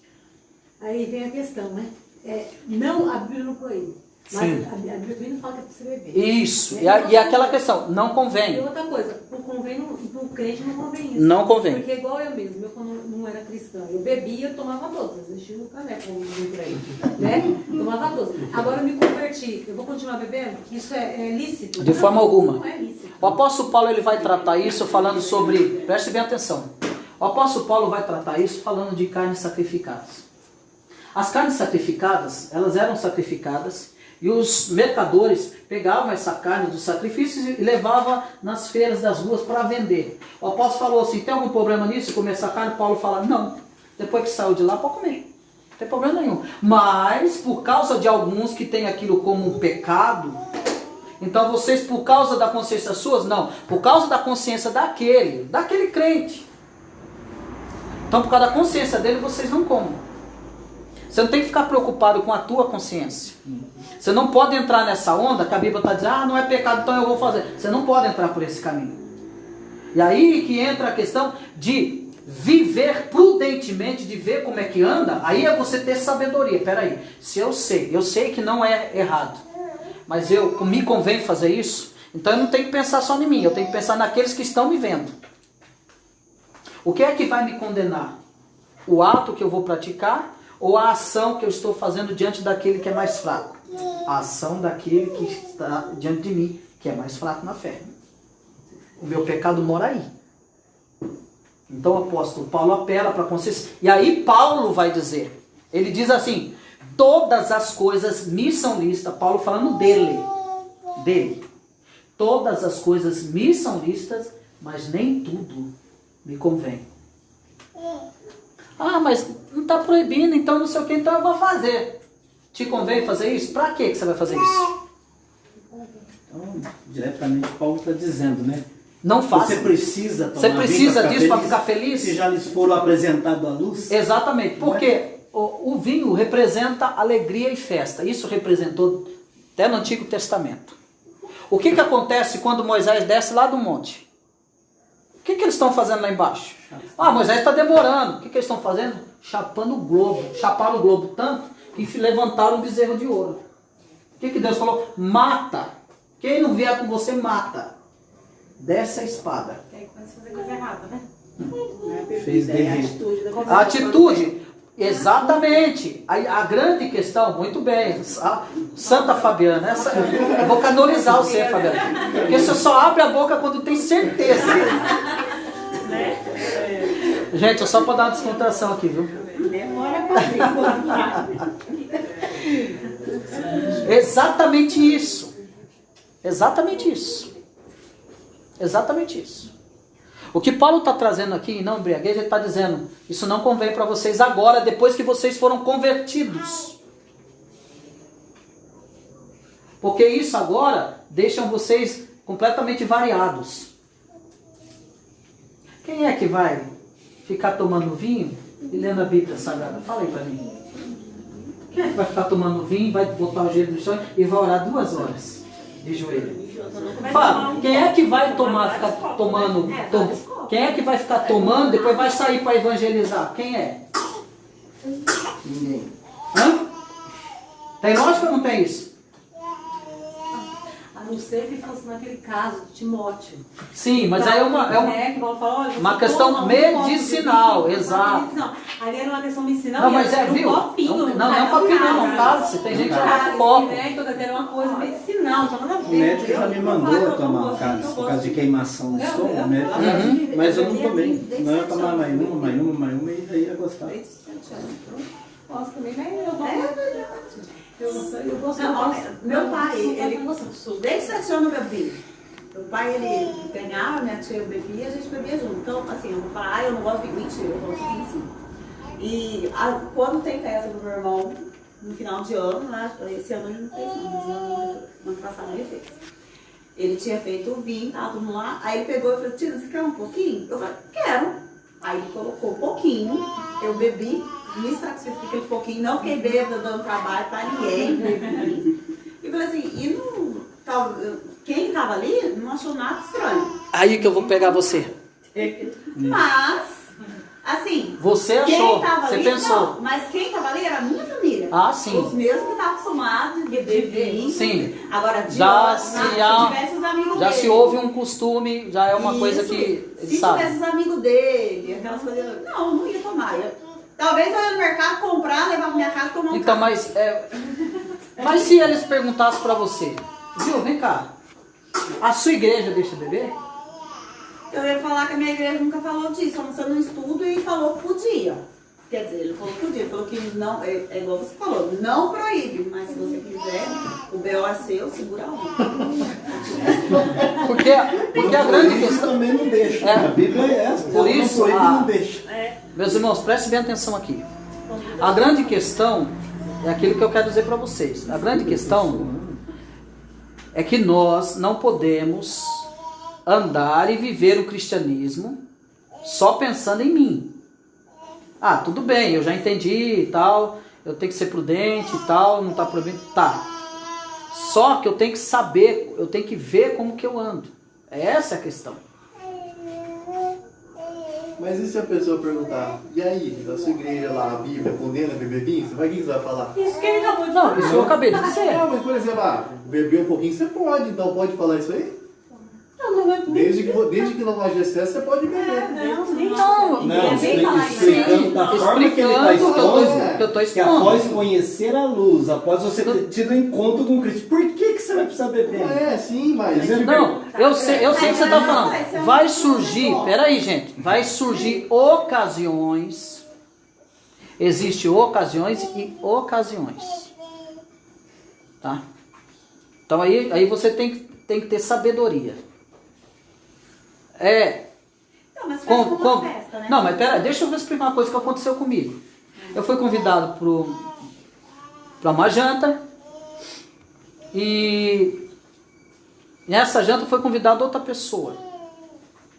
Aí vem a questão, né? A Bíblia não proíbe. Mas Sim. a Bíblia não fala que é para você beber. Isso, e aquela questão, não convém. E outra coisa, pro crente não convém isso. Não convém. Porque igual eu mesmo, eu quando não era cristã, eu bebia, eu tomava todas, enchia o caneco, como dizem por aí, né? Tomava todas. Agora eu me converti, eu vou continuar bebendo? Isso é lícito? De forma alguma. Não é lícito. O apóstolo Paulo ele vai tratar isso falando sobre, preste bem atenção, O apóstolo Paulo vai tratar isso falando de carnes sacrificadas. As carnes sacrificadas, elas eram sacrificadas e os mercadores pegavam essa carne dos sacrifícios e levavam nas feiras das ruas para vender. O apóstolo falou assim, tem algum problema nisso, comer essa carne? Paulo fala, não. Depois que saiu de lá, pode comer. Não tem problema nenhum. Mas, por causa de alguns que têm aquilo como um pecado, então vocês, por causa da consciência suas, não. Por causa da consciência daquele crente. Então, por causa da consciência dele, vocês não comem. Você não tem que ficar preocupado com a tua consciência. Você não pode entrar nessa onda que a Bíblia está dizendo, não é pecado, então eu vou fazer. Você não pode entrar por esse caminho. E aí que entra a questão de viver prudentemente, de ver como é que anda. Aí é você ter sabedoria. Peraí, se eu sei que não é errado, mas me convém fazer isso, então eu não tenho que pensar só em mim, eu tenho que pensar naqueles que estão me vendo. O que é que vai me condenar? O ato que eu vou praticar ou a ação que eu estou fazendo diante daquele que é mais fraco? A ação daquele que está diante de mim, que é mais fraco na fé. O meu pecado mora aí. Então o apóstolo Paulo apela para a consciência. E aí Paulo vai dizer, ele diz assim, todas as coisas me são lícitas, Paulo falando dele. Todas as coisas me são lícitas, mas nem tudo me convém. Ah, mas não está proibindo, então não sei o que, então eu vou fazer. Te convém fazer isso? Para que você vai fazer isso? Então, diretamente Paulo está dizendo, né? Não faça. Você precisa tomar Você precisa disso para ficar feliz? Se já lhes foram apresentado à luz? Exatamente, porque o vinho representa alegria e festa. Isso representou até no Antigo Testamento. O que acontece quando Moisés desce lá do monte? O que eles estão fazendo lá embaixo? Ah, Moisés está demorando. O que eles estão fazendo? Chapando o globo. Chaparam o globo tanto que levantaram um bezerro de ouro. O que Deus falou? Mata. Quem não vier com você, mata. Desce a espada. Aí começa a fazer coisa errada, né? Fez dele. A atitude, exatamente. A grande questão, muito bem. Santa Fabiana, eu vou canonizar você, Fabiana. Porque você só abre a boca quando tem certeza. Gente, é só para dar uma descontração aqui, viu? Demora pra Exatamente isso. Exatamente isso. Exatamente isso. O que Paulo está trazendo aqui em não embriaguez, ele está dizendo, isso não convém para vocês agora, depois que vocês foram convertidos. Porque isso agora deixa vocês completamente variados. Quem é que vai ficar tomando vinho e lendo a Bíblia Sagrada? Fala aí para mim. Quem é que vai ficar tomando vinho, vai botar o joelho no chão e vai orar 2 horas de joelho? Fala, quem é que vai ficar tomando? Quem é que vai ficar tomando, depois vai sair para evangelizar? Quem é? Ninguém. Hã? Tem lógica ou não tem isso? A não ser que fosse naquele caso de Timóteo. Sim, mas aí uma questão medicinal, exato. Ali era uma questão medicinal. Não, mas era viu? Um copinho, não é um copinho, não, cálice. Tem gente que vai com copo. Então era uma coisa medicinal, não tinha nada a O ver. médico já me mandou tomar um cálice por causa de queimação no estômago, né? Mas eu não tomei. Não, eu tomava mais uma, e daí ia gostar. Posso também, mas eu tomo. Eu gosto. Meu pai, ele desde 7 anos eu bebi. Meu pai, ele ganhava, minha tia bebia, a gente bebia junto. Então, assim, eu vou falar, eu não gosto de vinho, mentira, eu gosto de vinho sim. E quando tem festa do meu irmão, no final de ano, né, esse ano ele não fez não, mas no ano passado ele fez. Ele tinha feito o vinho, tava todo mundo lá, aí ele pegou e falou, tia, você quer um pouquinho? Eu falei, quero. Aí ele colocou um pouquinho, eu bebi, me satisfiquei aquele pouquinho, não fiquei bêbada dando trabalho pra ninguém, bebi. E falei assim, e não, quem tava ali não achou nada estranho. Aí que eu vou pegar você. Mas, assim, você achou, quem tava você ali, pensou. não, mas quem tava ali era a minha família. Ah, sim. Os mesmos que estavam acostumados de beber vinho. Sim. Agora, Se tivesse os amigos já dele. se houve um costume, já é uma coisa que ele se sabe. tivesse os amigos dele, aquelas coisas, não ia tomar. Talvez eu ia no mercado comprar, levar pra minha casa e tomar um Então, carro. mas se eles perguntassem pra você, viu, vem cá, a sua igreja deixa beber? Eu ia falar que a minha igreja nunca falou disso, a não ser no estudo falou que podia. Quer dizer, ele falou que podia, ele falou que não, é igual você falou, não proíbe, mas se você quiser, o BO é seu, segura a onda. Porque a grande Isso questão... também não deixa. É. A Bíblia é essa. Por ela isso, não proíbe, a- não deixa. Meus irmãos, prestem bem atenção aqui. A grande questão é aquilo que eu quero dizer para vocês. A grande questão é que nós não podemos andar e viver o cristianismo só pensando em mim. Ah, tudo bem, eu já entendi e tal, eu tenho que ser prudente e tal, não está proibido. Tá. Só que eu tenho que saber, eu tenho que ver como que eu ando. Essa é a questão. Mas e se a pessoa perguntar, e aí, da sua igreja lá, a Bíblia condena beber vinho? O que você vai falar? Isso que ele acabou de Não, falar. isso eu acabei de dizer. Não, mas por exemplo, beber um pouquinho você pode, então pode falar isso aí? Não, Desde que não haja excesso, você pode beber. Não, Não, falar isso. explicando da forma que ele está expondo, que eu tô que expondo. após conhecer a luz, após você ter tido encontro com Cristo, por que você vai precisar beber? É, sim, mas... Não, eu sei o que você está falando. Vai surgir, peraí, gente, vai surgir ocasiões. Existem ocasiões e ocasiões. Tá? Então aí você tem que ter sabedoria. Não, mas festa é uma festa, né? Não, mas peraí, deixa eu explicar uma coisa que aconteceu comigo. Eu fui convidado para uma janta e nessa janta foi convidada outra pessoa,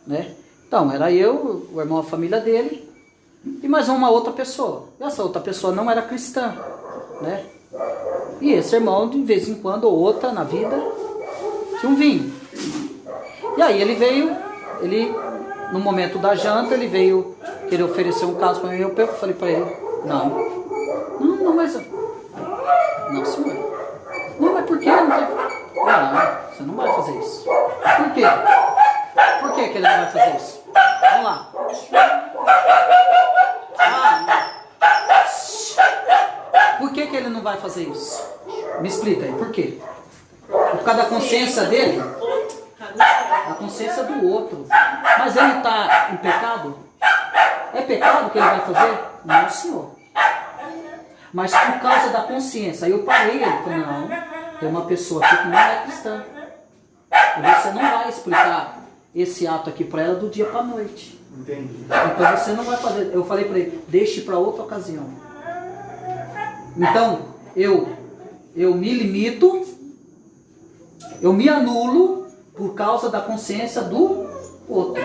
né? Então, era eu, o irmão, a família dele e mais uma outra pessoa. E essa outra pessoa não era cristã, né? E esse irmão, de vez em quando ou outra na vida, tinha um vinho. E aí ele veio, no momento da janta, ele veio querer oferecer um caso para mim. Eu falei para ele, não, mas... Não, senhor. Não, mas por quê? Não, você não vai fazer isso. Por quê? Por que ele não vai fazer isso? Vamos lá. Por que ele não vai fazer isso? Me explica aí, por quê? Por causa da consciência dele? A consciência do outro. Mas ele está em pecado? É pecado que ele vai fazer? Não, senhor. Mas por causa da consciência. Aí eu parei, ele falou, não, tem uma pessoa aqui que não é cristã. E você não vai explicar esse ato aqui para ela do dia para a noite. Entendi. Então você não vai fazer. Eu falei para ele, deixe para outra ocasião. Então, eu me limito, eu me anulo por causa da consciência do outro.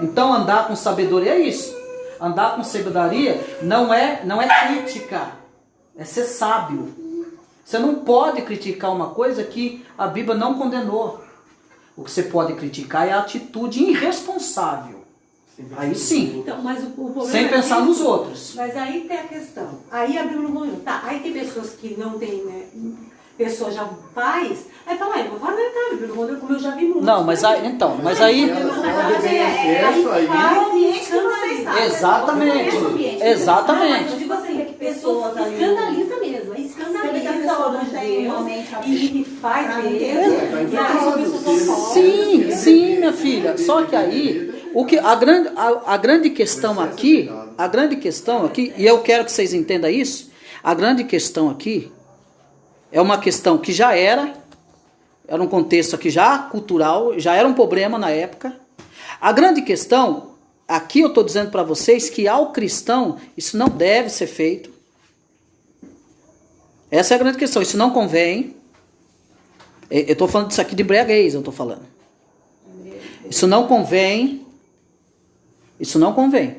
Então, andar com sabedoria é isso. Andar com sabedoria não é crítica, é ser sábio. Você não pode criticar uma coisa que a Bíblia não condenou. O que você pode criticar é a atitude irresponsável. Aí sim. Então, mas o problema Sem pensar é que- nos outros. Mas aí tem a questão. Aí a Bíblia não condenou. Tá, aí tem pessoas que não tem, né? Pessoa já faz, aí fala, eu vou fazer, tá? A Bíblia não condenou, como eu já vi muito. Não, mas aí, então, mas aí... Faz o ambiente que vocês sabem. Exatamente, exatamente. Eu digo assim, que pessoas ali- escandaliza mesmo, escandaliza a obra de Deus e faz mesmo. E aí as pessoas são Sim, sim, minha filha. Só que aí, a grande questão aqui, e eu quero que vocês entendam isso, a grande questão aqui é uma questão que já era um contexto aqui já cultural, já era um problema na época. A grande questão, aqui eu estou dizendo para vocês que ao cristão isso não deve ser feito. Essa é a grande questão, isso não convém. Eu estou falando disso aqui de embriaguez, eu estou falando. Isso não convém. Isso não convém.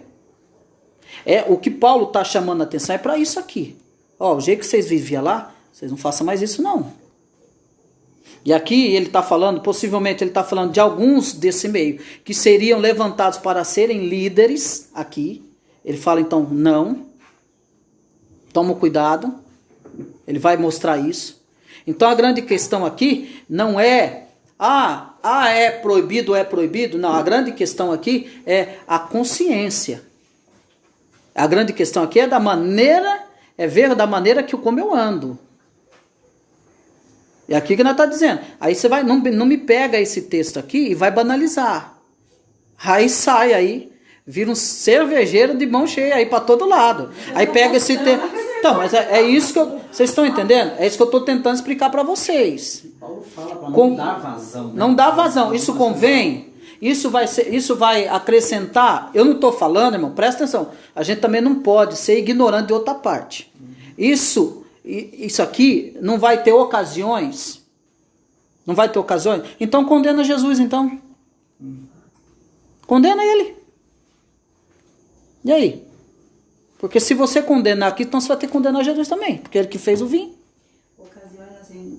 O que Paulo está chamando a atenção é para isso aqui. Ó, o jeito que vocês viviam lá, vocês não façam mais isso não. E aqui ele está falando, possivelmente ele está falando de alguns desse meio, que seriam levantados para serem líderes aqui. Ele fala então, não. Toma cuidado. Ele vai mostrar isso. Então a grande questão aqui não é, é proibido ou é proibido. Não, a grande questão aqui é a consciência. A grande questão aqui é da maneira, ver da maneira que como eu ando. É aqui que nós está dizendo. Aí você vai, não me pega esse texto aqui e vai banalizar. Aí sai aí, vira um cervejeiro de mão cheia aí para todo lado. Aí pega esse tema. Então, mas é isso que vocês estão entendendo? É isso que eu estou tentando explicar para vocês. Paulo fala para não dar vazão. Né? Não dá vazão. Isso convém. Isso vai acrescentar. Eu não estou falando, irmão, presta atenção. A gente também não pode ser ignorante de outra parte. Isso aqui não vai ter ocasiões. Não vai ter ocasiões. Então condena Jesus, então. Condena ele. E aí? Porque se você condenar aqui, então você vai ter que condenar Jesus também. Porque ele que fez o vinho. Ocasiões assim,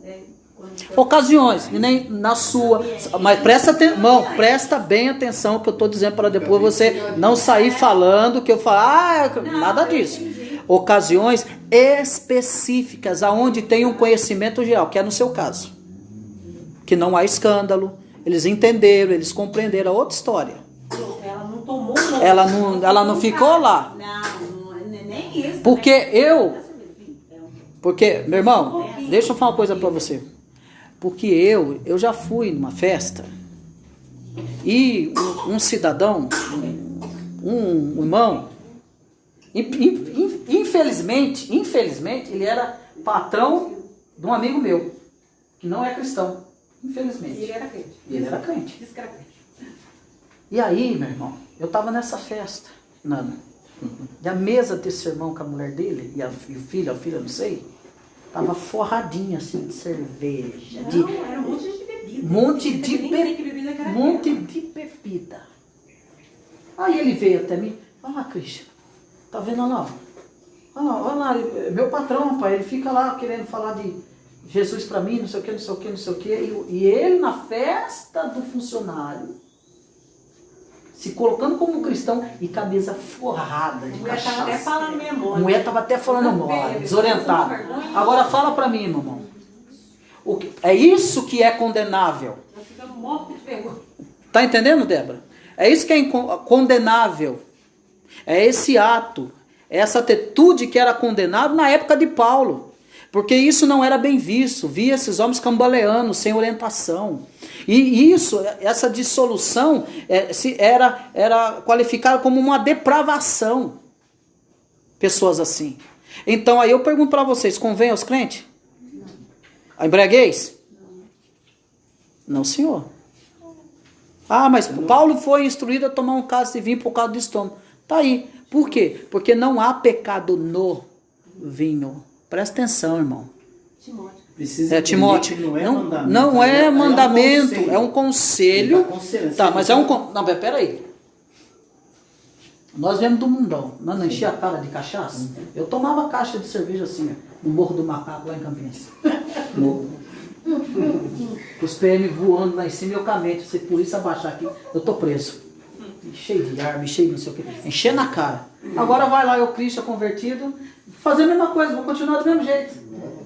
Ocasiões, nem na sua. Mas presta bem atenção que eu estou dizendo para depois você não sair falando que eu falo, nada disso. Ocasiões específicas, aonde tem um conhecimento geral, que é no seu caso. Que não há escândalo, eles entenderam, eles compreenderam a outra história. Ela não tomou Ela não ficou lá. Não, nem isso. Porque, meu irmão, deixa eu falar uma coisa para você. Porque eu já fui numa festa e um cidadão, um irmão, infelizmente, ele era patrão de um amigo meu, que não é cristão, infelizmente. E ele era crente. Ele era crente. Diz que era crente. E aí, meu irmão, eu tava nessa festa, Nana, e a mesa desse irmão com a mulher dele, e a filha, não sei, tava forradinha assim de cerveja. Não, era um monte de bebida. Monte de bebida. Aí ele veio até mim, olha lá, Cristian, tá vendo lá? Olha lá, meu patrão, pai, ele fica lá querendo falar de Jesus pra mim, não sei o que. E ele na festa do funcionário, se colocando como um cristão e camisa forrada de cachaça. Tava até falando mesmo. A mulher tava até falando mole, desorientada. Agora fala pra mim, meu irmão. É isso que é condenável. Nós ficamos mortos de vergonha. Tá entendendo, Débora? É isso que é condenável. É esse ato, é essa atitude que era condenável na época de Paulo. Porque isso não era bem visto. Via esses homens cambaleando, sem orientação. E isso, essa dissolução, era qualificada como uma depravação. Pessoas assim. Então, aí eu pergunto para vocês, convém aos crentes? A embriaguez? Não, senhor. Ah, mas Paulo foi instruído a tomar um cálice de vinho por causa do estômago. Tá aí. Por quê? Porque não há pecado no vinho. Presta atenção, irmão. Timóteo. Não é mandamento, é um conselho. Tá, mas é um... Não, peraí. Nós viemos do mundão. Nós não enchia a cara de cachaça. Eu tomava caixa de cerveja assim, ó, no Morro do Macaco, lá em Campinas. Os PM voando lá em cima e eu camete. Se por isso abaixar aqui, eu tô preso. Cheio de arma, cheio de não sei o que. Encher na cara. Agora vai lá, eu Cristo convertido, fazer a mesma coisa, vou continuar do mesmo jeito.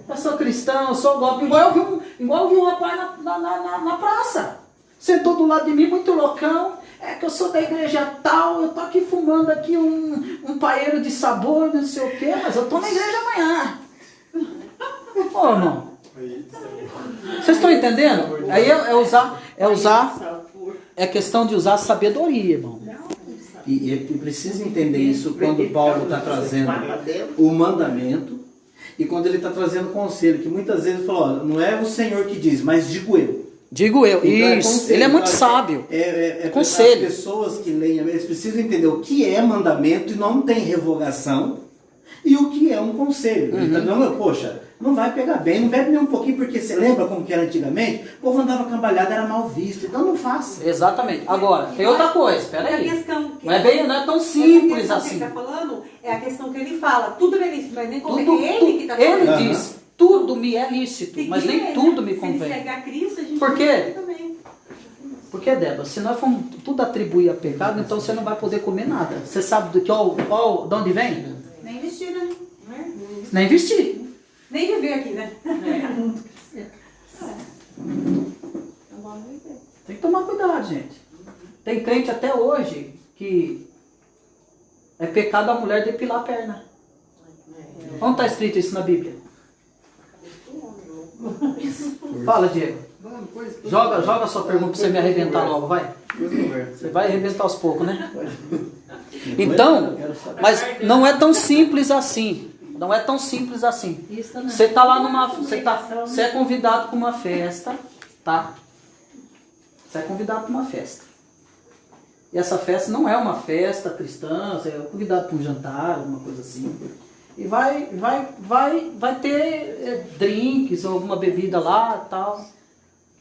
Eu sou cristão, eu sou golpe. Igual eu vi um rapaz na praça. Sentou do lado de mim, muito loucão. É que eu sou da igreja tal, eu tô aqui fumando aqui um paeiro de sabor, não sei o que, mas eu tô na igreja amanhã. Ô, irmão. Vocês estão entendendo? Aí é questão de usar sabedoria, irmão. E precisa entender isso quando Paulo está trazendo o mandamento e quando ele está trazendo o conselho, que muitas vezes ele fala, ó, não é o Senhor que diz, mas digo eu. Digo eu, então, isso. Ele é muito sábio. Conselho. As pessoas que leem, eles precisam entender o que é mandamento e não tem revogação e o que é um conselho. Então, poxa, não vai pegar bem, não bebe nem um pouquinho, porque você lembra como que era antigamente? O povo andava cambalhado, era mal visto, então não faça. Exatamente. Agora, tem outra coisa, peraí. Não é tão simples assim. Que ele está falando é a questão que ele fala, tudo é lícito, mas nem como é ele que está falando. Ele diz, tudo me é lícito, mas nem tudo me convém. Se ele segue a Cristo, a gente por quê? Também. Porque, Débora, se nós formos tudo atribuir a pecado, então você não vai poder comer nada. Você sabe de onde vem? Nem vestir, né? Nem vestir. Nem viver aqui, né? Tem que tomar cuidado, gente. Tem crente até hoje que é pecado a mulher depilar a perna. Onde está escrito isso na Bíblia? Fala, Diego. Joga a sua pergunta para você me arrebentar logo, vai. Você vai arrebentar aos poucos, né? Então, mas não é tão simples assim. Não é tão simples assim. Você tá lá numa, você é convidado para uma festa, tá? Você é convidado para uma festa. E essa festa não é uma festa cristã, você é convidado para um jantar, alguma coisa assim. E vai ter drinks ou alguma bebida lá e tal.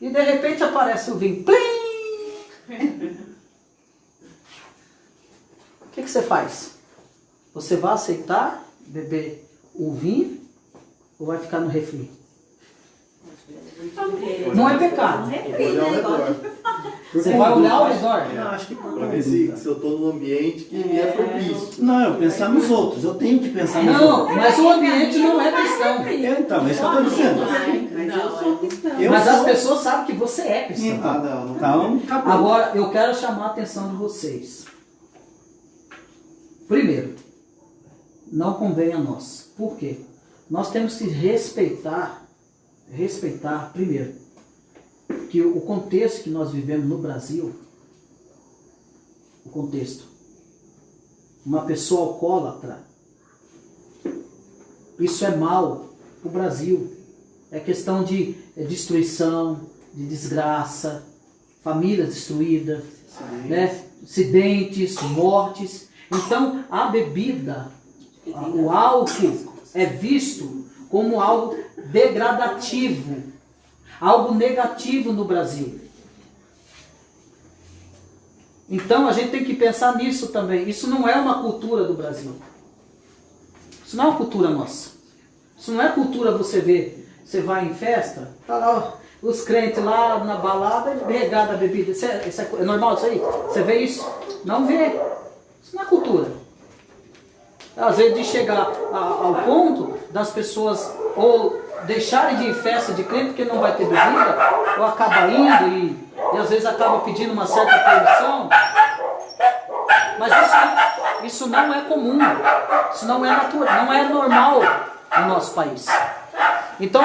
E de repente aparece o vinho. Plim! O que você faz? Você vai aceitar beber o vinho ou vai ficar no refri? Não é pecado. Você vai olhar ao redor. Não, acho que Para ver se eu estou num ambiente que me é propício. Não, eu pensar nos outros. Eu tenho que pensar nos Não, outros. mas o ambiente não é cristão. Então, é isso que eu estou dizendo. Mas eu sou cristã. Mas as pessoas sabem que você é cristão. Então, acabou. Agora, eu quero chamar a atenção de vocês. Primeiro, não convém a nós. Por quê? Nós temos que respeitar, primeiro, que o contexto que nós vivemos no Brasil, o contexto, uma pessoa alcoólatra, isso é mal para o Brasil. É questão de destruição, de desgraça, famílias destruídas, né? Acidentes, mortes. Então, a bebida, o álcool é visto como algo degradativo, algo negativo no Brasil. Então, a gente tem que pensar nisso também. Isso não é uma cultura do Brasil. Isso não é uma cultura nossa. Isso não é cultura você ver. Você vai em festa, tá lá os crentes lá na balada, regada a bebida. É normal isso aí? Você vê isso? Não vê. Isso não é cultura. Às vezes de chegar ao ponto das pessoas ou deixarem de ir em festa de crente porque não vai ter bebida, ou acaba indo e às vezes acaba pedindo uma certa permissão. Mas isso não é comum. Isso não é natural, não é normal no nosso país. Então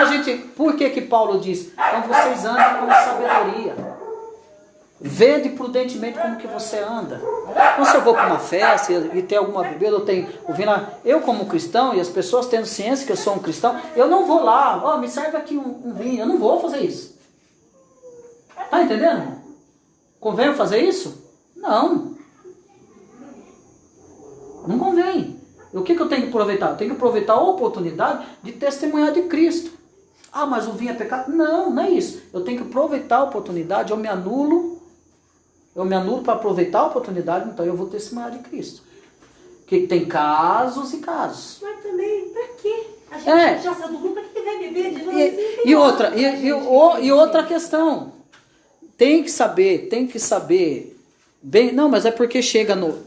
por que Paulo diz? Então vocês andem com sabedoria. Vede prudentemente como que você anda. Então se eu vou para uma festa e tem alguma bebida, eu como cristão, e as pessoas tendo ciência que eu sou um cristão, eu não vou lá, me serve aqui um vinho, eu não vou fazer isso. Tá entendendo? Convém eu fazer isso? Não. Não convém. E o que eu tenho que aproveitar? Eu tenho que aproveitar a oportunidade de testemunhar de Cristo. Ah, mas o vinho é pecado? Não, não é isso. Eu tenho que aproveitar a oportunidade, eu me anulo para aproveitar a oportunidade, então eu vou testemunhar de Cristo. Que tem casos e casos. Mas também, pra quê? A gente já saiu do grupo, pra que vai beber de novo? E outra questão. Tem que saber bem. Não, mas é porque chega no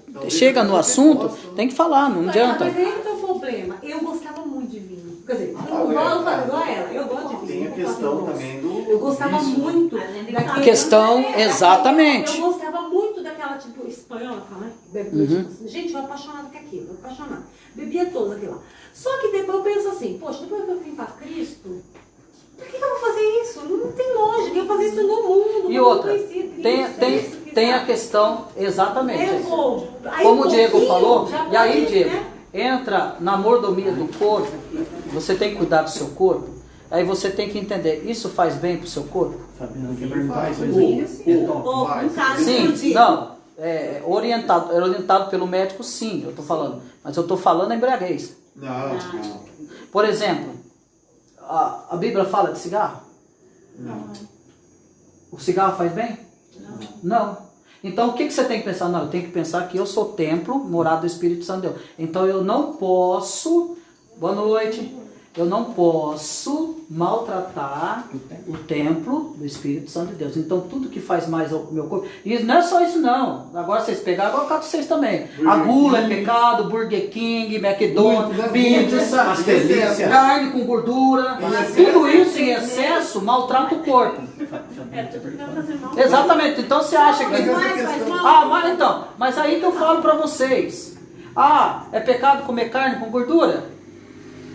assunto, tem que falar, não adianta. Mas aí que é o problema. Eu gostava muito de vinho. Quer dizer, igual ela, eu gosto de vinho. Tem a questão também do. Eu gostava muito daquela Questão, exatamente. Eu gostava muito daquela, tipo, espanhola, né? Gente, eu apaixonada com aquilo, eu apaixonada. Bebia todas aquilo lá. Só que depois eu penso assim, poxa, depois que eu vim para Cristo, por que eu vou fazer isso? Não tem lógica, eu fazer isso no mundo. E outra, tem a questão, exatamente. Como o Diego falou, e aí, Diego, entra na mordomia do corpo, você tem que cuidar do seu corpo, aí você tem que entender, isso faz bem pro seu corpo? Fabiano, quer perguntar isso? Sim, não, orientado pelo médico, sim, eu tô falando, mas eu tô falando a embriaguez. Não. Por exemplo, a Bíblia fala de cigarro? Não. O cigarro faz bem? Não. Então o que você tem que pensar? Não, eu tenho que pensar que eu sou templo, morado do Espírito Santo de Deus. Então eu não posso, boa noite, eu não posso maltratar o templo do Espírito Santo de Deus. Então tudo que faz mais ao meu corpo, e não é só isso não, agora vocês pegaram, agora eu cato vocês também. A gula é pecado, Burger King, McDonald's, pizza, carne com gordura, tudo isso em excesso maltrata o corpo. Exatamente, então você acha que... Mas aí que eu falo pra vocês. É pecado comer carne com gordura?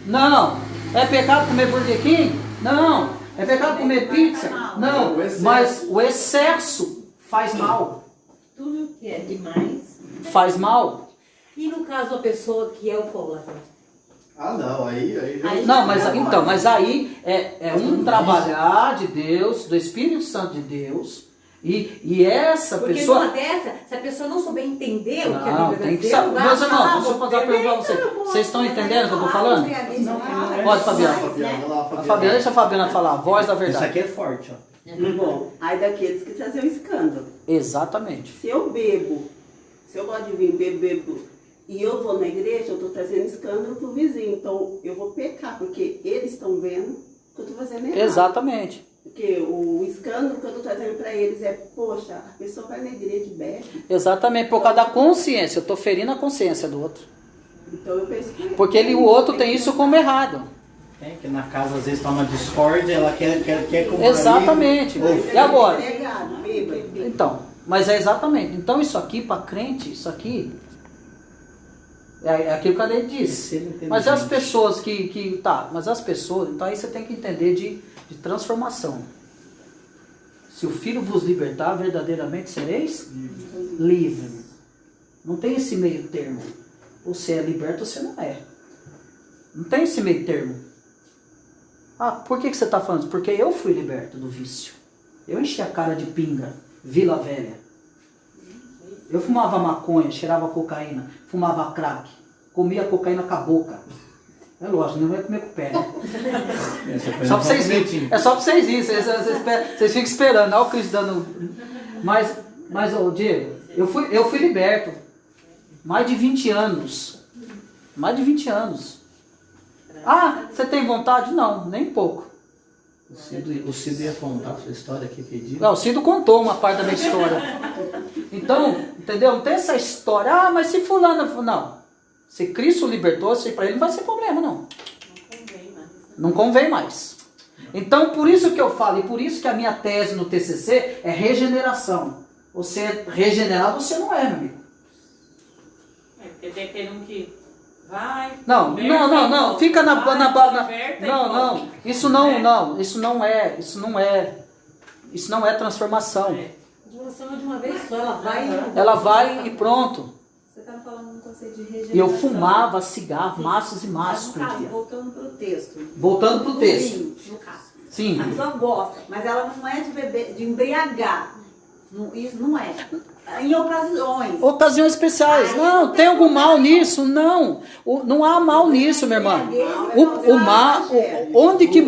Não. É pecado comer Burger King? Não. É pecado comer pizza? Não. Mas o excesso faz mal. Tudo que é demais faz mal. E no caso a pessoa que é alcoólatra? Ah, não, aí já... Não, mas aí é um trabalhar de Deus, do Espírito Santo de Deus, e essa Porque pessoa... numa dessa, se a pessoa não souber entender o que a Não, Bíblia tem vai que dizer, saber. vai Meus irmãos, falar, deixa eu fazer uma pergunta pra vocês. Vocês estão entendendo o que eu tô falando? Pode, Fabiana. A Fabiana, deixa a Fabiana falar, a voz da Isso verdade. aqui é forte, ó. Bom, aí daqueles que trazem um escândalo. Exatamente. Se eu gosto de vinho, bebo, e eu vou na igreja, eu estou trazendo escândalo pro vizinho. Então, eu vou pecar, porque eles estão vendo que eu estou fazendo errado. Exatamente. Porque o escândalo que eu estou trazendo para eles é, poxa, a pessoa vai na igreja e bebe. Exatamente, por causa da consciência. Eu tô ferindo a consciência do outro. Então, eu penso que... Porque o outro tem isso como errado. É, que na casa às vezes tá uma discórdia, ela quer Exatamente. E agora? Pregado, bêbado. Então, mas é exatamente. Então isso aqui, para crente, isso aqui é aquilo que a lei disse. Mas as pessoas mas as pessoas, então aí você tem que entender de transformação. Se o Filho vos libertar, verdadeiramente sereis livres. Não tem esse meio termo. Ou você é liberto ou você não é. Não tem esse meio termo. Ah, por que você está falando isso? Porque eu fui liberto do vício. Eu enchi a cara de pinga, Vila Velha. Eu fumava maconha, cheirava cocaína, fumava crack, comia cocaína com a boca. É lógico, não vai comer com o pé, né? Só pra vocês virem. É só pra vocês irem. Vocês ficam esperando. Olha o Cristo dando... Mas ô, Diego, eu fui liberto. Mais de 20 anos. Mais de 20 anos. Ah, você tem vontade? Não, nem pouco. O Cido ia contar a sua história aqui, pediu. Não, o Cido contou uma parte da minha história. Então, entendeu? Não tem essa história. Ah, mas se fulano... Não. Se Cristo libertou, para ele não vai ser problema, não. Não convém mais. Então, por isso que eu falo, e por isso que a minha tese no TCC é regeneração. Você é regenerado, você não é, meu amigo. Porque tem aquele um que vai... Não, fica na não. Isso não é transformação. De uma vez só, Ela vai e pronto. Você está falando um conceito de regeneração. E eu fumava cigarro, maços e maços por dia. Voltando para o texto. Voltando pro texto. No caso. Sim. A pessoa gosta, mas ela não é de beber, de embriagar. Isso não é. Em ocasiões. Ocasiões especiais. Não, tem algum mal nisso? Não. Não há mal nisso, minha irmã. O mal, onde que...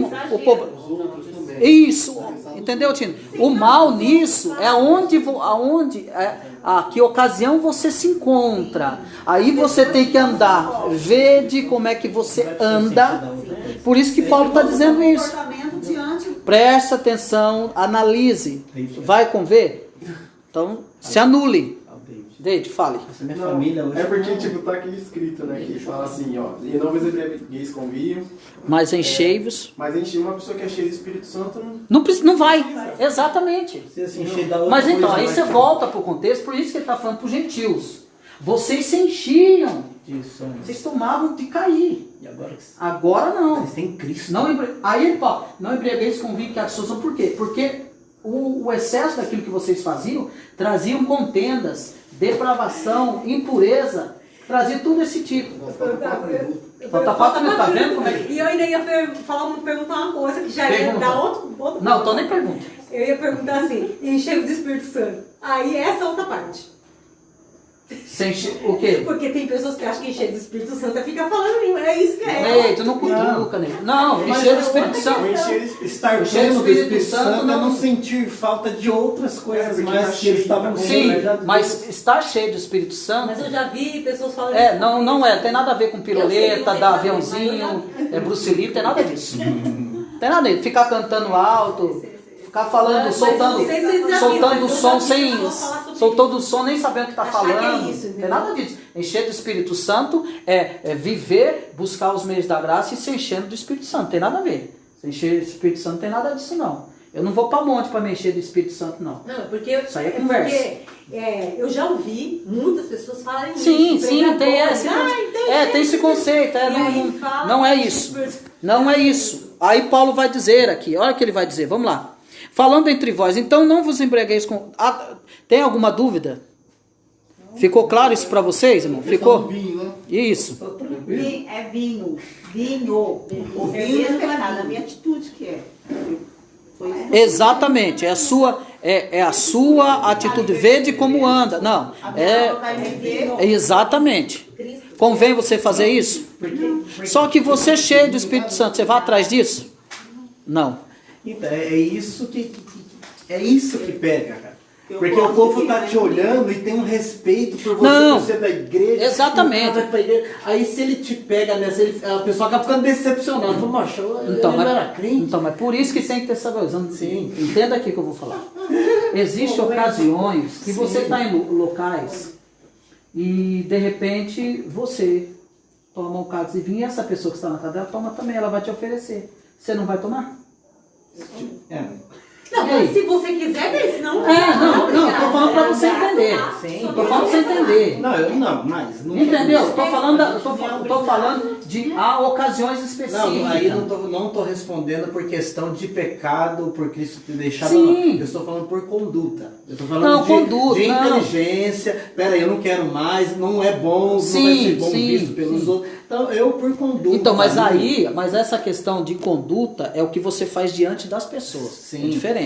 Isso, entendeu, Tino? O mal nisso é a que ocasião você se encontra. Aí você tem que andar, ver de como é que você anda. Por isso que Paulo está dizendo isso. Preste atenção, analise. Vai conver? Então, se anule. Deide, fale. Minha família hoje é porque, tipo, tá aqui escrito, né? Que fala assim, ó. E não vos embriagueis com vinho. Mas enchei-vos. Mas encher uma pessoa que é cheia do Espírito Santo não vai. Exatamente. Mas então, coisa, aí você volta pro contexto, por isso que ele está falando para os gentios. Vocês se enchiam. Vocês tomavam de cair. E agora? Agora não. Vocês têm Cristo. Aí ele fala, não embriagueis com vinho que é a dissolução. Por quê? Porque o excesso daquilo que vocês faziam traziam contendas, depravação, impureza, trazia tudo esse tipo. Falta 4 minutos, tá vendo como é que... E eu ainda ia perguntar uma coisa que já ia dar outro... Não, então nem pergunta. Eu ia perguntar assim, encher do Espírito Santo. Aí essa é outra parte. O quê? Porque tem pessoas que acham que encher do Espírito Santo é ficar falando língua. É isso que é. Ei, tu não cutuca, né? Não, encher do Espírito Santo. Estar cheio do Espírito Santo é não sentir falta de outras coisas mais que eles estavam com. Sim, mas estar cheio do Espírito Santo... Mas eu já vi pessoas falando isso. Não é. Tem nada a ver com piruleta, dar aviãozinho, Bruce Lee, tem nada disso. Tem nada disso. Ficar cantando alto... Ficar falando, soltando o som soltando o som, nem sabendo o que está falando. Não tem nada disso. Encher do Espírito Santo é viver, buscar os meios da graça e se enchendo do Espírito Santo. Tem nada a ver. Se encher do Espírito Santo não tem nada disso, não. Eu não vou para monte para me encher do Espírito Santo, não. Não, porque isso aí é conversa. Porque eu já ouvi muitas pessoas falarem isso. Sim, tem esse conceito. Não é isso. Não é isso. Aí Paulo vai dizer aqui, olha o que ele vai dizer, vamos lá. Falando entre vós, então não vos embriagueis com... tem alguma dúvida? Ficou claro isso para vocês, irmão? Ficou? Vinho, né? Isso. É vinho. Vinho. O vinho é pecado, a minha atitude que é. Foi isso. Exatamente. É a sua atitude. Vede como anda. Não. A pessoa vai viver. Exatamente. Convém você fazer isso? Só que você cheio do Espírito Santo, você vai atrás disso? Não. Então, é isso que pega, cara. Porque o povo tá te olhando e tem um respeito por você, Não. por ser da igreja. Exatamente. O cara vai pra igreja. Aí se ele te pega nessa, a pessoa acaba ficando decepcionada. Fala, macho, Então, ele não era crente. então, mas por isso que tem que ter sabedoria. Sim. Entenda aqui o que eu vou falar. Existem ocasiões que você está em locais e de repente você toma um cálice de vinho e essa pessoa que está na casa dela toma também, ela vai te oferecer. Você não vai tomar? É. Não, E aí? mas se você quiser, desse, não. Não, tô falando pra você entender. Sim. Tô falando pra você entender. Não, mas... Não Entendeu? Tô falando de ocasiões específicas. Não, aí não tô respondendo por questão de pecado, por Cristo ter deixado. Sim. Não. Eu estou falando por conduta. Eu estou falando Não, de conduta, não. inteligência. Pera aí, eu não quero mais, não é bom, Sim, não vai ser bom sim, visto pelos sim. outros. Então, eu por conduta. Então, mas essa questão de conduta é o que você faz diante das pessoas. Sim. É diferente.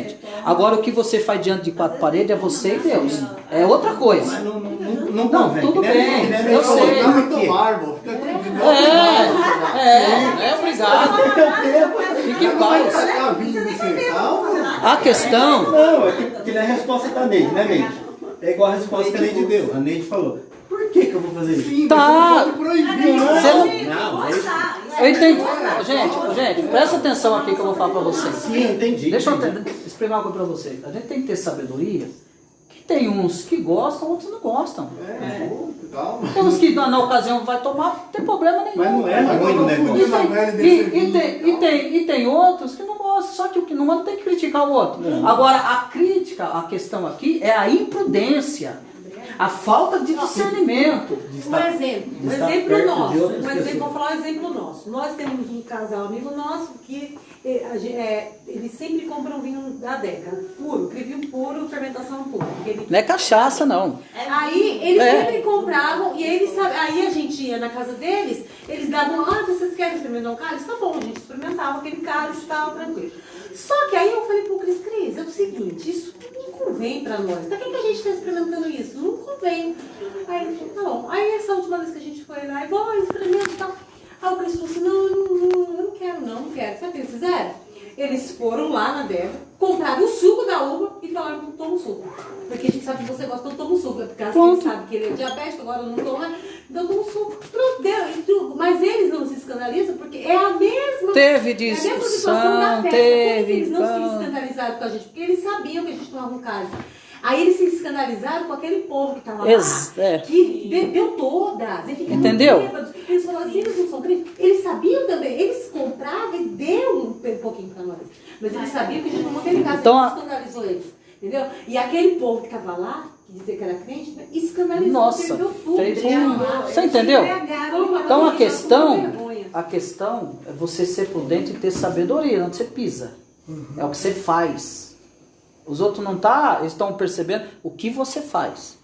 Agora, o que você faz diante de quatro paredes é você e Deus. É outra coisa. Mas não Não, convém. tudo que nem- bem, que nem eu ele falou, sei. não, Não aqui. tomar, irmão. Fica tranquilo. Obrigado. Fique em paz. Tá vindo você, calma. A questão... Não, é que nem a resposta da Neide, né, Neide? É igual a resposta que a Neide deu. A Neide falou, por que eu vou fazer isso? Sim, Tá. você pode proibir, Você não- né? Não, é isso. Eu entendi. Gente, presta atenção aqui que eu vou falar pra vocês. Sim, entendi. Deixa eu entendi. explicar uma coisa pra vocês. A gente tem que ter sabedoria. Que tem uns que gostam, outros não gostam. Calma. Tem uns que na ocasião vai tomar, não tem problema nenhum. Mas não é ruim do negócio. E tem outros que não gostam, só que o que não tem que criticar o outro. Agora, a crítica, a questão aqui é a imprudência, a falta de discernimento. Um exemplo perto de nosso. outras pessoas. Vou falar um exemplo nosso. Nós temos um casal amigo nosso que eles sempre compram vinho da adega, puro, crivinho puro, fermentação pura. Não é cachaça, não. Aí eles É. sempre compravam e eles aí a gente ia na casa deles, eles davam, vocês querem experimentar um cálice? Tá bom, a gente experimentava aquele cálice e tal, tranquilo. Só que aí eu falei pro Cris, é o seguinte, isso não convém pra nós. Pra que a gente tá experimentando isso? Não convém. Aí ele falou, tá bom. Aí essa última vez que a gente foi lá, experimenta e tal. Aí o Cris falou assim, não, eu não quero. Sabe o que eles fizeram? Eles foram lá na adega, compraram o suco da uva e falaram, toma o suco. Porque a gente sabe que você gosta, então toma o suco. Porque assim, a gente sabe que ele é diabético, agora não toma, então toma o suco. Pronto, deu. Mas eles não se escandalizam porque é a mesma... Teve É a mesma situação discussão, da festa. Por que eles não se pão. escandalizaram com a gente? Porque eles sabiam que a gente tomava um cálice. Aí eles se escandalizaram com aquele povo que estava lá, que bebeu todas. E ficava Entendeu? bêbados. Eles falaram assim, eles não são crentes. Eles sabiam também, eles compravam e deu um pouquinho para nós. Mas eles sabiam que a gente não aquele caso, Então, a gente escandalizou eles. Entendeu? E aquele povo que estava lá, que dizia que era crente, né, escandalizou, Nossa, perdeu tudo. fez Embriagou. Você entendeu? Então a questão Vergonha. é você ser prudente e ter sabedoria, onde você pisa. É o que você faz. Os outros não estão percebendo o que você faz.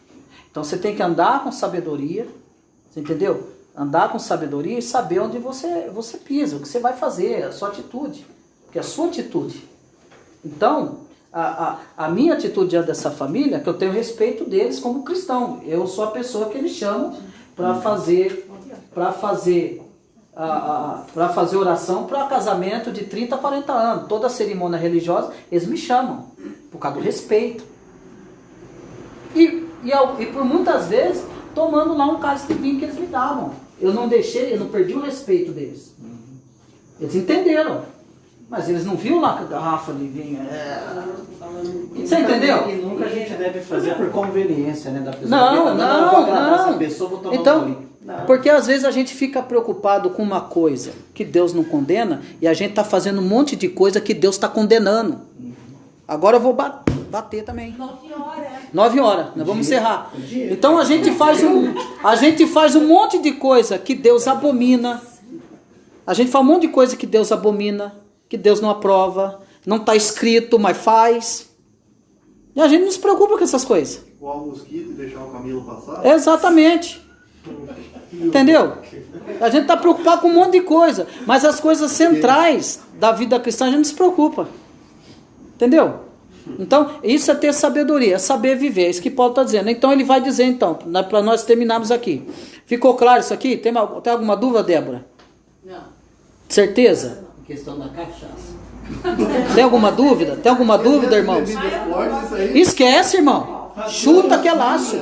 Então você tem que andar com sabedoria, você entendeu? Andar com sabedoria e saber onde você pisa, o que você vai fazer, a sua atitude. Porque é a sua atitude. Então, a minha atitude diante dessa família, que eu tenho respeito deles como cristão. Eu sou a pessoa que eles chamam para fazer oração para casamento de 30 a 40 anos. Toda cerimônia religiosa, eles me chamam, por causa do respeito. E por muitas vezes, tomando lá um cálice de vinho que eles me davam. Eu não perdi o respeito deles. Eles entenderam. Mas eles não viram lá a garrafa de vinho. Você entendeu? E nunca a gente deve fazer por conveniência, né, da pessoa. Não. Vou agradar essa pessoa, vou tomar um Então, golinho. Não. porque às vezes a gente fica preocupado com uma coisa que Deus não condena e a gente está fazendo um monte de coisa que Deus está condenando. Agora eu vou bater também. 9 horas, nós vamos encerrar. Então a gente faz um monte de coisa que Deus abomina. A gente faz um monte de coisa que Deus abomina, que Deus não aprova, não está escrito, mas faz. E a gente não se preocupa com essas coisas. Voar o mosquito e deixar o camelo passar? Exatamente. Entendeu? A gente está preocupado com um monte de coisa, mas as coisas centrais da vida cristã a gente não se preocupa. Entendeu? Então, isso é ter sabedoria, é saber viver, é isso que Paulo está dizendo. Então, ele vai dizer, então, para nós terminarmos aqui. Ficou claro isso aqui? Tem alguma dúvida, Débora? Não. Certeza? A questão da cachaça. Tem alguma dúvida? Tem alguma dúvida, irmãos? Esquece, irmão. Chuta que é laço.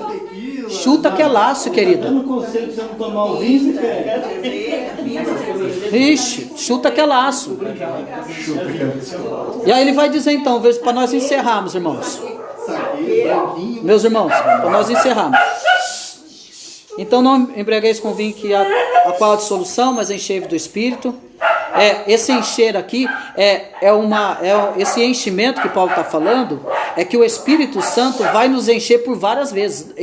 Chuta que é laço, querido. Dando conselho pra você não tomar o vinho, você quer? Ixi, chuta que é laço. E aí ele vai dizer então, para nós encerrarmos, irmãos. Meus irmãos, para nós encerrarmos. Então não embriagueis com vinho que a qual há dissolução, mas enchei-vos do Espírito. Esse encher aqui esse enchimento que Paulo está falando, é que o Espírito Santo vai nos encher por várias vezes.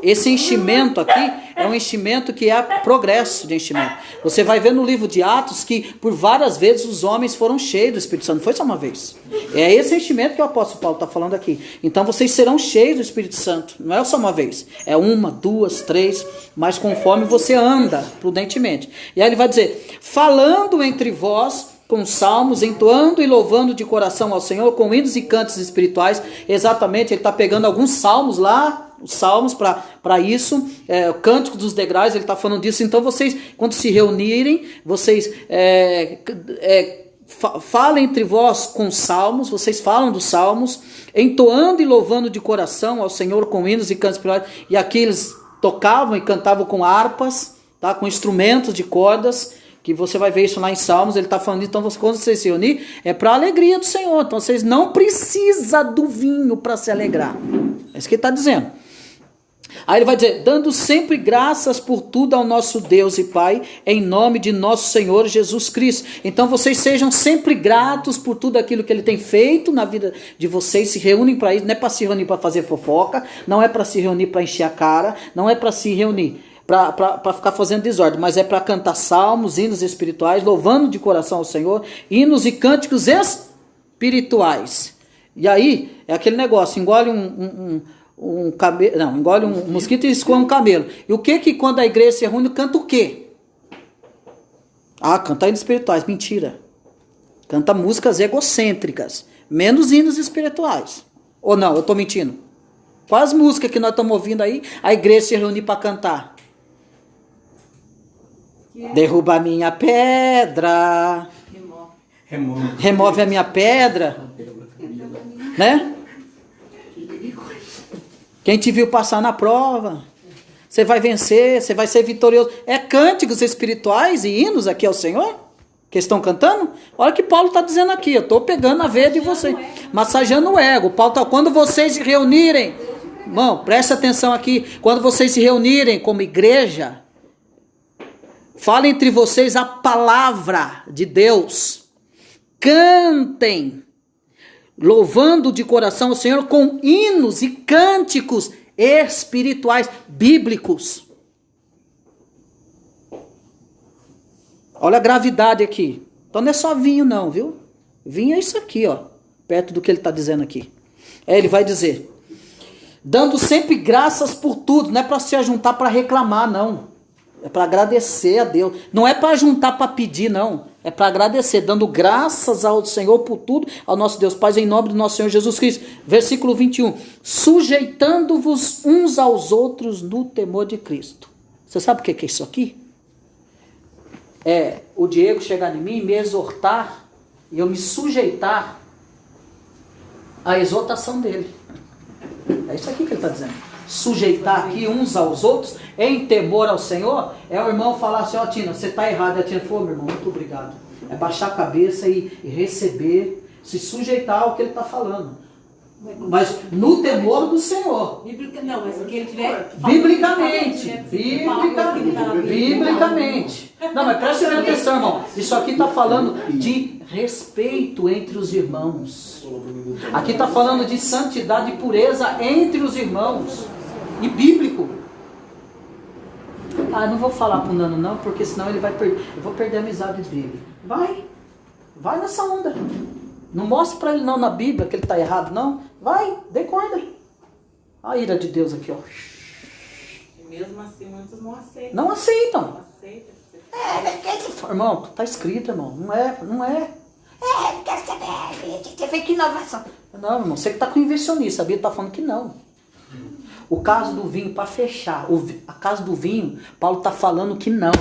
Esse enchimento aqui é um enchimento que é progresso de enchimento. Você vai ver no livro de Atos que por várias vezes os homens foram cheios do Espírito Santo. Não foi só uma vez. É esse enchimento que o apóstolo Paulo está falando aqui. Então vocês serão cheios do Espírito Santo. Não é só uma vez. É 1, 2, 3, mas conforme você anda prudentemente. E aí ele vai dizer, falando entre vós com salmos, entoando e louvando de coração ao Senhor, com hinos e cantos espirituais. Exatamente, ele está pegando alguns salmos lá, os salmos para isso, o cântico dos degraus, ele está falando disso. Então vocês, quando se reunirem, vocês falem entre vós com salmos, vocês falam dos salmos, entoando e louvando de coração ao Senhor com hinos e cantos espirituais. E aqui eles tocavam e cantavam com harpas, tá? Com instrumentos de cordas, que você vai ver isso lá em Salmos. Ele está falando, então quando vocês se reunir, é para a alegria do Senhor. Então vocês não precisam do vinho para se alegrar. É isso que ele está dizendo. Aí ele vai dizer, dando sempre graças por tudo ao nosso Deus e Pai, em nome de nosso Senhor Jesus Cristo. Então vocês sejam sempre gratos por tudo aquilo que ele tem feito na vida de vocês, se reúnem para isso, não é para se reunir para fazer fofoca, não é para se reunir para encher a cara, não é para se reunir para ficar fazendo desordem, mas é para cantar salmos, hinos espirituais, louvando de coração ao Senhor, hinos e cânticos espirituais. E aí, é aquele negócio, engole engole um mosquito e escoa um camelo. E o que quando a igreja se reúne, canta o quê? Canta hinos espirituais. Mentira. Canta músicas egocêntricas, menos hinos espirituais. Ou não, eu estou mentindo? Quais músicas que nós estamos ouvindo aí, a igreja se reúne para cantar? Derruba a minha pedra. Remove a minha pedra. Né? Quem te viu passar na prova, você vai vencer, você vai ser vitorioso. É cânticos espirituais e hinos aqui ao Senhor que estão cantando? Olha o que Paulo está dizendo aqui. Eu estou pegando a veia de vocês, massageando o ego. Paulo tá, quando vocês se reunirem, irmão, presta atenção aqui. Quando vocês se reunirem como igreja, falem entre vocês a palavra de Deus. Cantem, louvando de coração o Senhor com hinos e cânticos espirituais, bíblicos. Olha a gravidade aqui. Então não é só vinho não, viu? Vinho é isso aqui, ó, perto do que ele está dizendo aqui. Ele vai dizer, dando sempre graças por tudo, não é para se ajuntar para reclamar, não. É para agradecer a Deus. Não é para juntar para pedir, não. É para agradecer, dando graças ao Senhor por tudo, ao nosso Deus Pai, em nome do nosso Senhor Jesus Cristo. Versículo 21. Sujeitando-vos uns aos outros no temor de Cristo. Você sabe o que é isso aqui? É o Diego chegar em mim e me exortar, e eu me sujeitar à exortação dele. É isso aqui que ele está dizendo. Sujeitar aqui uns aos outros, em temor ao Senhor, é o irmão falar assim, ó Tina, você está errado. E a Tina falou, meu irmão, muito obrigado. É baixar a cabeça e receber, se sujeitar ao que ele está falando. Mas no temor do Senhor. Não, mas o que ele tiver... Biblicamente. Não, mas preste atenção, irmão. Isso aqui está falando de respeito entre os irmãos. Aqui está falando de santidade e pureza entre os irmãos. E bíblico. Não vou falar pro Nano não, porque senão ele vai perder. Eu vou perder a amizade dele. Vai nessa onda. Não mostra para ele não na Bíblia que ele está errado, não. Vai, dê corda. A ira de Deus aqui, ó. E mesmo assim, muitos não aceitam. Não aceitam. Não aceitam. Irmão, tá escrito, irmão. Não é. Não quero saber. Você vê que inovação. Não, irmão, você que tá com invencionista. A Bíblia tá falando que não. O caso do vinho, para fechar, a caso do vinho, Paulo tá falando que não.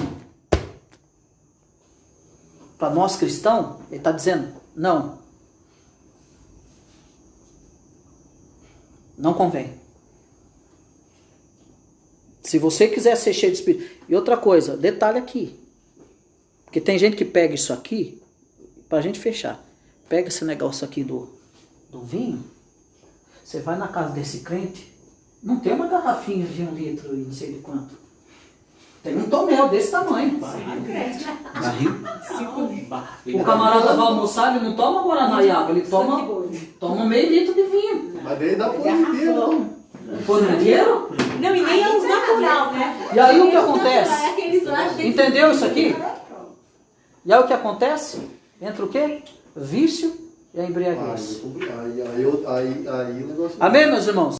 Para nós cristãos, ele tá dizendo não. Não convém. Se você quiser ser cheio de Espírito. E outra coisa, detalhe aqui. Porque tem gente que pega isso aqui, pra gente fechar. Pega esse negócio aqui do vinho. Você vai na casa desse crente, não tem uma garrafinha de 1 litro e não sei de quanto. Tem um tonel desse tamanho. Barril. O camarada vai almoçar, ele não toma Guaraná e água, ele toma meio litro de vinho. Mas daí dá por inteiro. Por inteiro? Não, e nem é os natural, né? E aí o que acontece? É aqueles lá, gente. Entendeu isso aqui? E aí o que acontece? Entra o quê? Vício e a embriaguez. Aí o negócio. Amém, meus irmãos?